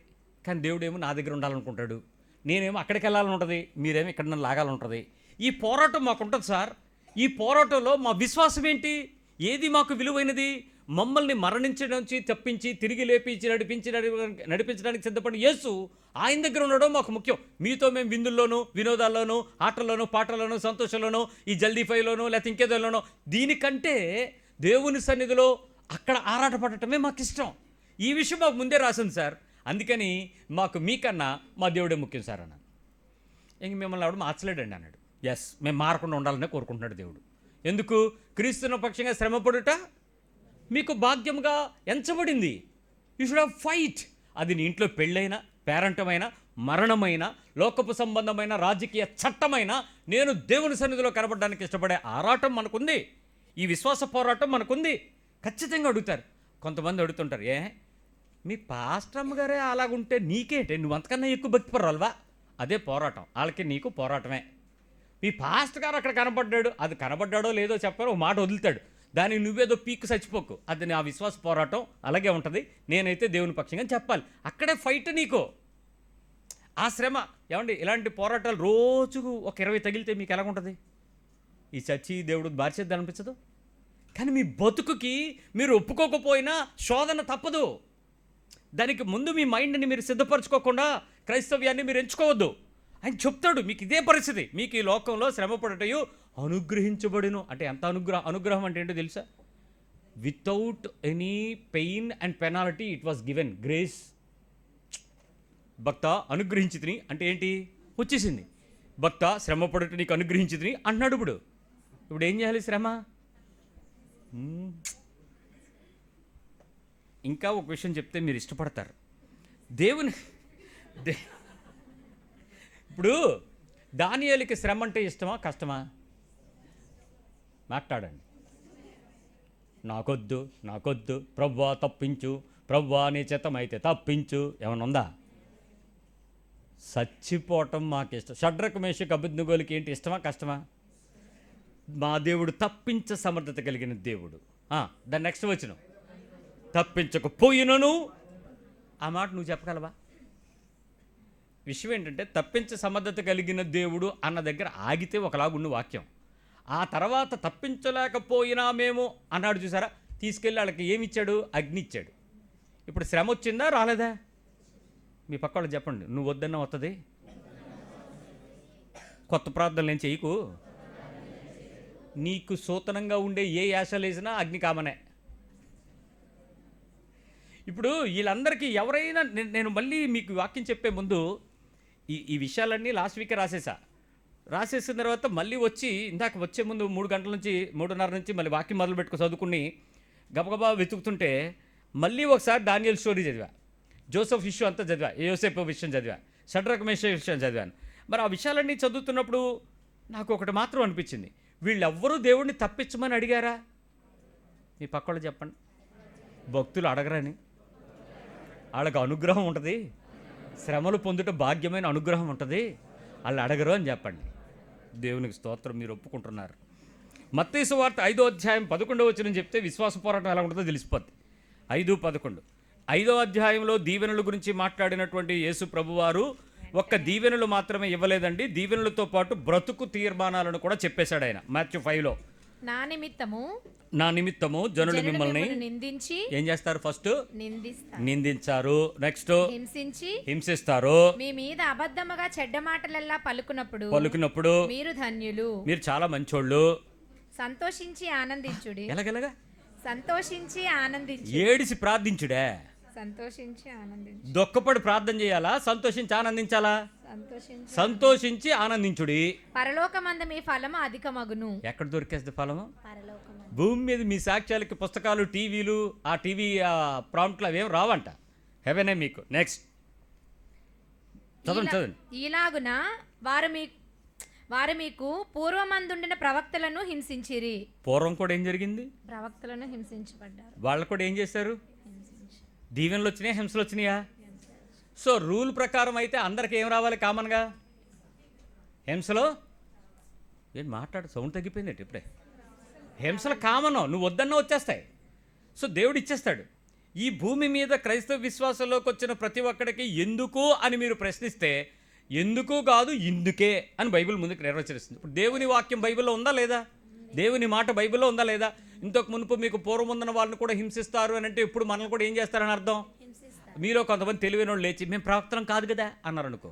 కానీ దేవుడేమో నా దగ్గర ఉండాలనుకుంటాడు. నేనేమో అక్కడికి వెళ్ళాలని ఉంటుంది, మీరేమో ఇక్కడ నన్ను లాగాలని ఉంటుంది. ఈ పోరాటం మాకు ఉంటుంది సార్. ఈ పోరాటంలో మా విశ్వాసం ఏంటి? ఏది మాకు విలువైనది? మమ్మల్ని మరణించడం నుంచి తప్పించి తిరిగి లేపించి నడిపించడానికి సిద్ధపడిన యేసు, ఆయన దగ్గర ఉండడం మాకు ముఖ్యం. మీతో మేము విందుల్లోనూ, వినోదాల్లోనూ, ఆటల్లోనూ, పాటల్లోనూ, సంతోషంలోనూ, ఈ జల్దీ ఫైలోనూ, లేకపోతే ఇంకేదోలోనూ, దీనికంటే దేవుని సన్నిధిలో అక్కడ ఆరాటపడటమే మాకు ఇష్టం. ఈ విషయం మాకు ముందే రాసింది సార్. అందుకని మాకు మీకన్నా మా దేవుడే ముఖ్యం సార్ అన్నాను. ఇంక మిమ్మల్ని ఆవిడ మార్చలేడండి అన్నాడు. ఎస్, మేము మారకుండా ఉండాలనే కోరుకుంటున్నాడు దేవుడు. ఎందుకు? క్రీస్తున్న పక్షంగా శ్రమపడుట మీకు భాగ్యముగా ఎంచబడింది. You should have fight. అది నీ ఇంట్లో పెళ్ళైన, పేరంటమైన, మరణమైన, లోకపు సంబంధమైన, రాజకీయ చట్టమైన, నేను దేవుని సన్నిధిలో కనబడడానికి ఇష్టపడే ఆరాటం మనకుంది. ఈ విశ్వాస పోరాటం మనకుంది. ఖచ్చితంగా అడుగుతారు. కొంతమంది అడుగుతుంటారు, మీ పాస్టమ్ గారే అలాగుంటే నీకేంటే, నువ్వు అంతకన్నా ఎక్కువ భక్తి పర్వాలవా? అదే పోరాటం. వాళ్ళకి నీకు పోరాటమే. మీ పాస్టర్ గారు అక్కడ కనబడ్డాడు, అది కనబడ్డాడో లేదో చెప్పారు, ఒక మాట వదులుతాడు, దానికి నువ్వేదో పీక్కు చచ్చిపోకు. అది నా విశ్వాస పోరాటం అలాగే ఉంటుంది. నేనైతే దేవుని పక్షంగా చెప్పాలి. అక్కడే ఫైట్ నీకు. ఆ శ్రమ ఏమండి, ఇలాంటి పోరాటాలు రోజుకు ఒక 20 తగిలితే మీకు ఎలాగుంటుంది? ఈ చచ్చి దేవుడు బార్చేద్ది అనిపించదు. కానీ మీ బతుకుకి మీరు ఒప్పుకోకపోయినా శోధన తప్పదు. దానికి ముందు మీ మైండ్ని మీరు సిద్ధపరచుకోకుండా క్రైస్తవ్యాన్ని మీరు ఎంచుకోవద్దు. ఆయన చెప్తాడు, మీకు ఇదే పరిస్థితి, మీకు ఈ లోకంలో శ్రమపడటయు అనుగ్రహించబడును. అంటే ఎంత అనుగ్రహం అంటే ఏంటో తెలుసా? Without any pain and penalty it was given grace. భక్త అనుగ్రహించి తిని అంటే ఏంటి? వచ్చేసింది. భక్త శ్రమపడట నీకు అనుగ్రహించి తిని అంటున్నాడు. ఇప్పుడు ఏం చేయాలి? శ్రమ. ఇంకా ఒక విషయం చెప్తే మీరు ఇష్టపడతారు. దేవుని ఇప్పుడు దానియేలుకి శ్రమ అంటే ఇష్టమా కష్టమా? మాట్లాడండి. నాకొద్దు ప్రభువా తప్పించు, ప్రభువా నీ చిత్తమైతే తప్పించు. ఏమన్నా ఉందా? చచ్చిపోవటం మాకు ఇష్టం. షడ్రకు మేషకు అబేద్నెగోలకి ఏంటి? ఇష్టమా కష్టమా? మా దేవుడు తప్పించ సమర్థత కలిగిన దేవుడు. దాని నెక్స్ట్ వచ్చిన తప్పించకపోయినను. ఆ మాట నువ్వు చెప్పగలవా? విషయం ఏంటంటే తప్పించ సమర్థత కలిగిన దేవుడు అన్న దగ్గర ఆగితే ఒకలాగుండు వాక్యం. ఆ తర్వాత తప్పించలేకపోయినా మేము అన్నాడు చూసారా? తీసుకెళ్ళి వాళ్ళకి ఏమి ఇచ్చాడు? అగ్ని ఇచ్చాడు. ఇప్పుడు శ్రమ వచ్చిందా రాలేదా? మీ పక్క వాళ్ళు చెప్పండి. నువ్వు వద్దన్నా వస్తుంది. కొత్త ప్రార్థనలు ఏం చేయకు. నీకు సూతనంగా ఉండే ఏ యాసలు వేసినా అగ్ని కామనే. ఇప్పుడు వీళ్ళందరికీ ఎవరైనా నేను మళ్ళీ మీకు వాక్యం చెప్పే ముందు ఈ విషయాలన్నీ లాస్ట్ వీకే రాసేసిన తర్వాత మళ్ళీ వచ్చి ఇందాక వచ్చే ముందు 3 గంటల నుంచి 3:30 నుంచి మళ్ళీ వాక్యం మొదలు పెట్టుకు చదువుకుని గబగబా వెతుకుతుంటే మళ్ళీ ఒకసారి దానియేలు స్టోరీ చదివా, జోసెఫ్ ఇష్యూ అంతా చదివా, యోసేపు విషయం చదివా, షడ్రకు మేషకు విషయం చదివాను. మరి ఆ విషయాలన్నీ చదువుతున్నప్పుడు నాకు ఒకటి మాత్రం అనిపించింది, వీళ్ళెవ్వరూ దేవుడిని తప్పించమని అడిగారా? మీ పక్కళ్ళు చెప్పండి. భక్తులు అడగరని. వాళ్ళకి అనుగ్రహం ఉంటుంది, శ్రమలు పొందుట భాగ్యమైన అనుగ్రహం ఉంటుంది, వాళ్ళు అడగరు అని చెప్పండి. దేవునికి స్తోత్రం, మీరు ఒప్పుకుంటున్నారు. మత్తయి సువార్త 5వ అధ్యాయం 11వ వచనం చెప్తే విశ్వాస పోరాటం ఎలా ఉంటుందో తెలిసిపోద్ది. 5:11. 5వ అధ్యాయంలో దీవెనల గురించి మాట్లాడినటువంటి యేసు ప్రభువారు ఒక్క దీవెనలు మాత్రమే ఇవ్వలేదండి, దీవెనలతో పాటు బ్రతుకు తీర్మానాలను కూడా చెప్పేశాడు ఆయన. మాథ్యూ 5లో నా నిమిత్తము జనులు మిమ్మల్ని నిందించి ఏం చేస్తారు? ఫస్ట్ నిందించారు, నెక్స్ట్ హింసిస్తారు, మీ మీద అబద్ధముగా చెడ్డ మాటలెల్లా పలుకునప్పుడు మీరు ధన్యులు, మీరు చాలా మంచోళ్ళు, సంతోషించి ఆనందించుడి. ఎలాగెలాగా? సంతోషించి ఆనందించు. ఏడిసి ప్రార్థించుడే. సంతోషించి ఆనందించు. దొక్కపడి ప్రార్థన చేయాలా? సంతోషించి ఆనందించాలా? సంతోషించి ఆనందించుడి. పరలోకమందు మీ ఫలము అధికమగును. ఎక్కడ దొరికేస్తుంది ఫలము? భూమి మీద మీ సాక్ష్యాలకి పుస్తకాలు, టీవీలు, ఆ టీవీ ప్రాంప్ట్లు అవేం రావంట. హెవెనే మీకు. నెక్స్ట్ చదవండి. ఇలాగున వారు మీకు పూర్వమందుండిన ప్రవక్తలను హింసించిరి. పూర్వం కూడా ఏం జరిగింది? ప్రవక్తలను హింసించబడ్డారు. వాళ్ళు కూడా ఏం చేశారు? దీవెనలు వచ్చినాయా, హింసలు వచ్చినాయా? సో రూల్ ప్రకారం అయితే అందరికి ఏం రావాలి కామన్గా? హింసలో ఏంటి మాట్లాడు, సౌండ్ తగ్గిపోయింది ఇప్పుడే. హింసలు కామను, నువ్వు వద్దన్నా వచ్చేస్తాయి. సో దేవుడు ఇచ్చేస్తాడు. ఈ భూమి మీద క్రైస్తవ విశ్వాసంలోకి వచ్చిన ప్రతి ఒక్కడికి ఎందుకు అని మీరు ప్రశ్నిస్తే, ఎందుకు కాదు ఇందుకే అని బైబిల్ ముందుకు నిర్వచిస్తుంది. ఇప్పుడు దేవుని వాక్యం బైబిల్లో ఉందా లేదా? దేవుని మాట బైబిల్లో ఉందా లేదా? ఇంతకు మునుపు మీకు పూర్వం ఉన్న వాళ్ళని కూడా హింసిస్తారు అని అంటే ఇప్పుడు మనల్ని కూడా ఏం చేస్తారని అర్థం? మీలో కొంతమంది తెలివైన వాళ్ళు లేచి మేము ప్రవక్తలం కాదు కదా అన్నారు అనుకో.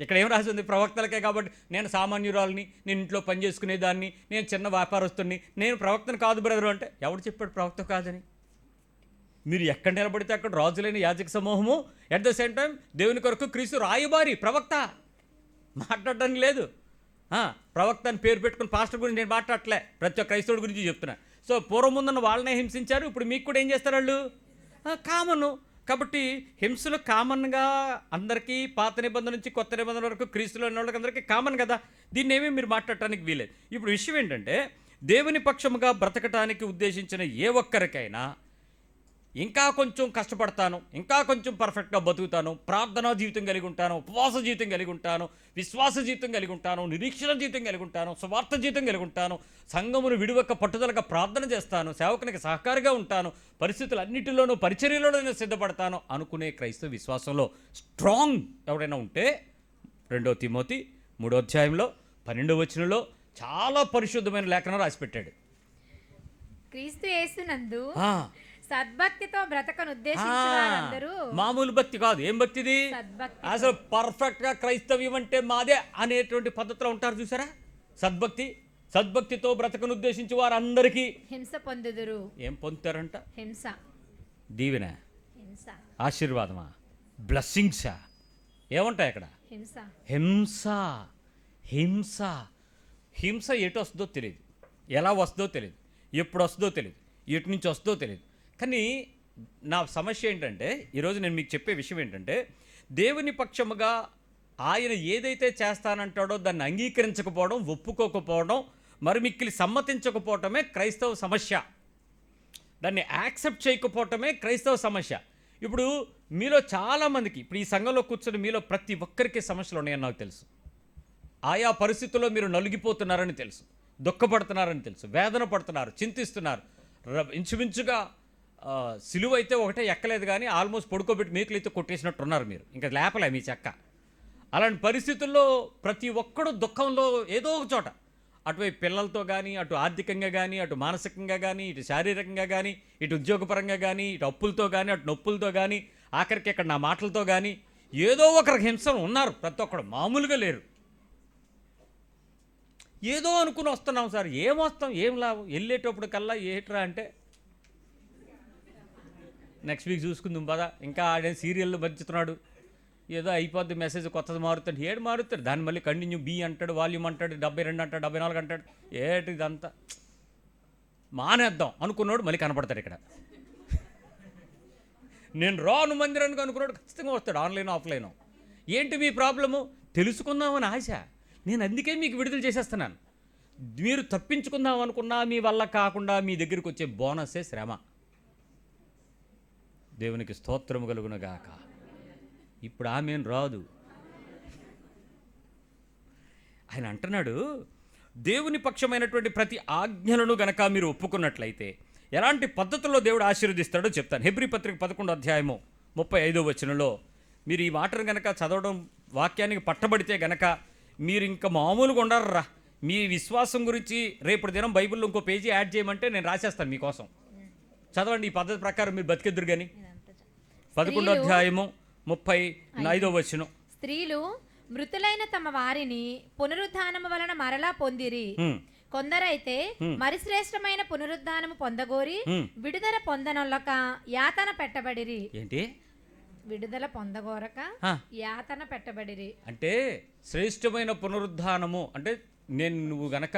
ఇక్కడ ఏం రాసి ఉంది? ప్రవక్తలకే కాబట్టి నేను సామాన్యురాలని, నేను ఇంట్లో పని చేసుకునేదాన్ని, నేను చిన్న వ్యాపారస్తుని, నేను ప్రవక్తను కాదు బ్రదరు అంటే ఎవడు చెప్పాడు ప్రవక్త కాదని? మీరు ఎక్కడ నిలబడితే అక్కడ రాజులైన యాజక సమూహము, ఎట్ ద సేమ్ టైం దేవుని కొరకు క్రీస్తు రాయబారి, ప్రవక్త మాట్లాడడానికి లేదు. ప్రవక్త అని పేరు పెట్టుకుని పాస్టర్ గురించి నేను మాట్లాడలే, ప్రతి ఒక్క క్రైస్తవుడి గురించి చెప్తున్నా. సో పూర్వం ముందున్న వాళ్ళనే హింసించారు, ఇప్పుడు మీకు కూడా ఏం చేస్తారు వాళ్ళు? కామను. కాబట్టి హింసలు కామన్గా అందరికీ, పాత నిబంధన నుంచి కొత్త నిబంధన వరకు క్రీస్తులో ఉన్న వాళ్ళకి అందరికీ కామన్ కదా. దీన్ని ఏమీ మీరు మాట్లాడటానికి వీలేదు. ఇప్పుడు విషయం ఏంటంటే, దేవుని పక్షముగా బ్రతకటానికి ఉద్దేశించిన ఏ ఒక్కరికైనా ఇంకా కొంచెం కష్టపడతాను, ఇంకా కొంచెం పర్ఫెక్ట్గా బతుకుతాను, ప్రార్థనా జీవితం కలిగి ఉంటాను, ఉపవాస జీవితం కలిగి ఉంటాను, విశ్వాస జీవితం కలిగి ఉంటాను, నిరీక్షణ జీవితం కలిగి ఉంటాను, స్వార్థ జీవితం కలిగి ఉంటాను, సంఘమును విడివక్క పట్టుదలగా ప్రార్థన చేస్తాను, సేవకునికి సహకారిగా ఉంటాను, పరిస్థితులన్నిటిలోనూ పరిచర్యలోనూ సిద్ధపడతాను అనుకునే క్రైస్తవ విశ్వాసంలో స్ట్రాంగ్ ఎవరైనా ఉంటే 2 తిమోతి 3వ అధ్యాయంలో 12వ వచనంలో చాలా పరిశుద్ధమైన లేఖనం రాసిపెట్టాడు. క్రీస్తు యేసునందు సద్భక్తితో బ్రతకను ఉద్దేశించిన వారందరూ. మామూలు భక్తి కాదు. ఏం భక్తిది? సద్భక్తి. అసలు పర్ఫెక్ట్ గా క్రైస్తవ్యం అంటే మాదే అనేటువంటి పద్ధతిలో ఉంటారు చూసారా? సద్భక్తితో బ్రతకను ఉద్దేశించి వారందరికీ హింస పొందుదురు. ఏం పొందుతారంట? హింస. దీవెన, హింస, ఆశీర్వాదమా, బ్లెస్సింగ్సా? ఏముంటాయి అక్కడ? హింస. హింస. హింస. హింస ఎటు వస్తుందో తెలియదు, ఎలా వస్తుందో తెలియదు, ఎప్పుడు వస్తుందో తెలియదు, ఎటు నుంచి వస్తుందో తెలియదు. కానీ నా సమస్య ఏంటంటే, ఈరోజు నేను మీకు చెప్పే విషయం ఏంటంటే, దేవుని పక్షముగా ఆయన ఏదైతే చేస్తానంటాడో దాన్ని అంగీకరించకపోవడం, ఒప్పుకోకపోవడం, మరి మిక్కిలి సమ్మతించకపోవటమే క్రైస్తవ సమస్య. దాన్ని యాక్సెప్ట్ చేయకపోవటమే క్రైస్తవ సమస్య. ఇప్పుడు మీలో చాలామందికి, ఇప్పుడు ఈ సంఘంలో కూర్చొని మీలో ప్రతి ఒక్కరికి సమస్యలు ఉన్నాయని నాకు తెలుసు. ఆయా పరిస్థితుల్లో మీరు నలిగిపోతున్నారని తెలుసు, దుఃఖపడుతున్నారని తెలుసు, వేదన పడుతున్నారు, చింతిస్తున్నారు. ఇంచుమించుగా సిలువ అయితే ఒకటే ఎక్కలేదు, కానీ ఆల్మోస్ట్ పడుకోబెట్టి మేకులైతే కొట్టేసినట్టున్నారు మీరు, ఇంకా లేపలే మీ చెక్క. అలాంటి పరిస్థితుల్లో ప్రతి ఒక్కడు దుఃఖంలో ఏదో ఒక చోట, అటువైపు పిల్లలతో కానీ, అటు ఆర్థికంగా కానీ, అటు మానసికంగా కానీ, ఇటు శారీరకంగా కానీ, ఇటు ఉద్యోగపరంగా కానీ, ఇటు అప్పులతో కానీ, అటు నొప్పులతో కానీ, ఆఖరికి ఇక్కడ నా మాటలతో కానీ ఏదో ఒకరికి హింసలు ఉన్నారు. ప్రతి ఒక్కడు మామూలుగా లేరు. ఏదో అనుకుని వస్తున్నాం సార్, ఏం వస్తాం, ఏం లాభం, వెళ్ళేటప్పుడు కల్లా ఏట్రా అంటే నెక్స్ట్ వీక్ చూసుకుందాం పదా, ఇంకా ఆడే సీరియల్లో బతుకుతున్నాడు, ఏదో అయిపోద్ది, మెసేజ్ కొత్తది మారుతాడు, ఏడు మారుతాడు, దాన్ని మళ్ళీ కంటిన్యూ బి అంటాడు, వాల్యూమ్ అంటాడు, 72 అంటాడు, 74 అంటాడు, ఏటి ఇదంతా మానేద్దాం అనుకున్నాడు మళ్ళీ కనపడతాడు ఇక్కడ. నేను రాను మందిరానికి అనుకున్నాడు ఖచ్చితంగా వస్తాడు, ఆన్లైన్ ఆఫ్లైన్. ఏంటి మీ ప్రాబ్లము? తెలుసుకుందామని ఆశ. నేను అందుకే మీకు విడుదల చేసేస్తున్నాను. మీరు తప్పించుకుందాం అనుకున్నా మీ వల్ల కాకుండా మీ దగ్గరికి వచ్చే బోనసే శ్రమ. దేవునికి స్తోత్రము కలుగునుగాక. ఇప్పుడు ఆమెను రాదు. ఆయన అంటున్నాడు, దేవుని పక్షమైనటువంటి ప్రతి ఆజ్ఞలను గనక మీరు ఒప్పుకున్నట్లయితే ఎలాంటి పద్ధతుల్లో దేవుడు ఆశీర్వదిస్తాడో చెప్తాను. హెబ్రీ పత్రిక 11వ అధ్యాయము 35వ వచనంలో మీరు ఈ మాటను గనక చదవడం, వాక్యానికి పట్టబడితే గనక మీరు ఇంకా మామూలుగా ఉండర్రా. మీ విశ్వాసం గురించి రేపటి దినం బైబిల్లో ఇంకో పేజీ యాడ్ చేయమంటే నేను రాసేస్తాను మీకోసం. చదవండి, ఈ పద్ధతి ప్రకారం మీరు బతికెద్దురు కానీ. 11వ అధ్యాయము 35వ వచనం. స్త్రీలు మృతులైన తమ వారిని పునరుద్ధానము వలన మరలా పొందిరి. కొందరైతే మరి శ్రేష్టమైన పునరుద్ధానము పొందగోరి విడుదల పొందనొల్లక యాతన పెట్టబడిరి. ఏంటి? విడుదల పొందగోరక యాతన పెట్టబడిరి. అంటే శ్రేష్టమైన పునరుద్ధానము అంటే, నువ్వు గనక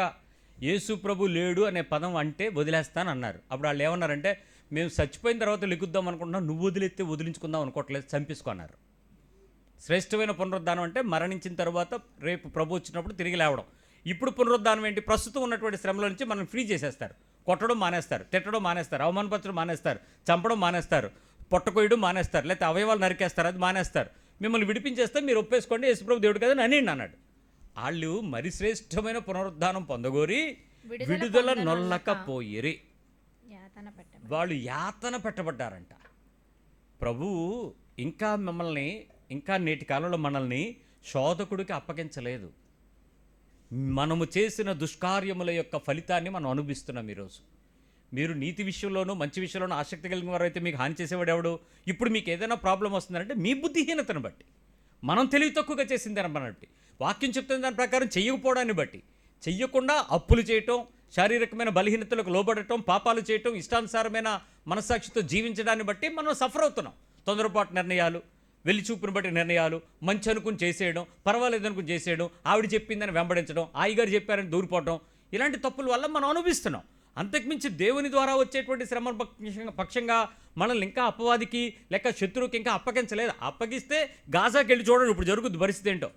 యేసు ప్రభు లేడు అనే పదం అంటే వదిలేస్తాను అన్నారు. అప్పుడు వాళ్ళు ఏమన్నారంటే, మేము చచ్చిపోయిన తర్వాత లెగుద్దాం అనుకుంటున్నాం, నువ్వు వదిలేస్తే వదిలించుకుందాం అనుకోవట్లేదు, చంపేసుకున్నారు. శ్రేష్టమైన పునరుద్ధానం అంటే మరణించిన తర్వాత రేపు ప్రభు వచ్చినప్పుడు తిరిగి లేవడం. ఇప్పుడు పునరుద్ధానం ఏంటి? ప్రస్తుతం ఉన్నటువంటి శ్రమల నుంచి మనం ఫ్రీ చేసేస్తారు. కొట్టడం మానేస్తారు, తిట్టడం మానేస్తారు, అవమానపరచడం మానేస్తారు, చంపడం మానేస్తారు, పొట్టకొయ్యడం మానేస్తారు, లేకపోతే అవయవాలు నరికేస్తారు, అది మానేస్తారు. మిమ్మల్ని విడిపించేస్తే మీరు ఒప్పేసుకోండి, యేసుప్రభు దేవుడు కదా అని అన్నాడు. వాళ్ళు మరి శ్రేష్టమైన పునరుద్ధానం పొందగోరి విడుదల నొల్లకపోయిరి. వాళ్ళు యాతన పెట్టబడ్డారంట. ప్రభువు ఇంకా మిమ్మల్ని, ఇంకా నేటి కాలంలో మనల్ని శోధకుడికి అప్పగించలేదు. మనము చేసిన దుష్కార్యముల యొక్క ఫలితాన్ని మనం అనుభవిస్తున్నాం ఈరోజు. మీరు నీతి విషయంలోనూ మంచి విషయంలోనూ ఆసక్తి కలిగిన వారు అయితే మీకు హాని చేసేవాడు ఎవడు? ఇప్పుడు మీకు ఏదైనా ప్రాబ్లం వస్తుందంటే మీ బుద్ధిహీనతను బట్టి, మనం తెలివి తక్కువగా చేసిందని బట్టి, వాక్యం చెప్తున్న దాని ప్రకారం చెయ్యకపోవడాన్ని బట్టి, చెయ్యకుండా అప్పులు చేయటం, శారీరకమైన బలహీనతలకు లోబడటం, పాపాలు చేయటం, ఇష్టానుసారమైన మనస్సాక్షితో జీవించడాన్ని బట్టి మనం సఫర్ అవుతున్నాం. తొందరపాటు నిర్ణయాలు, వెళ్ళి చూపుని బట్టి నిర్ణయాలు, మంచి అనుకుని చేసేయడం, పర్వాలేదు అనుకుని చేసేయడం, ఆవిడ చెప్పిందని వెంబడించడం, ఆయిగారు చెప్పారని దూరిపోవడం, ఇలాంటి తప్పుల వల్ల మనం అనుభవిస్తున్నాం. అంతకుమించి దేవుని ద్వారా వచ్చేటువంటి శ్రమ పక్షంగా మనల్ని ఇంకా అపవాదికి లేక శత్రువుకి ఇంకా అప్పగించలేదు. అప్పగిస్తే గాజాకి వెళ్ళి చూడండి ఇప్పుడు జరుగుద్ది పరిస్థితి ఏంటో.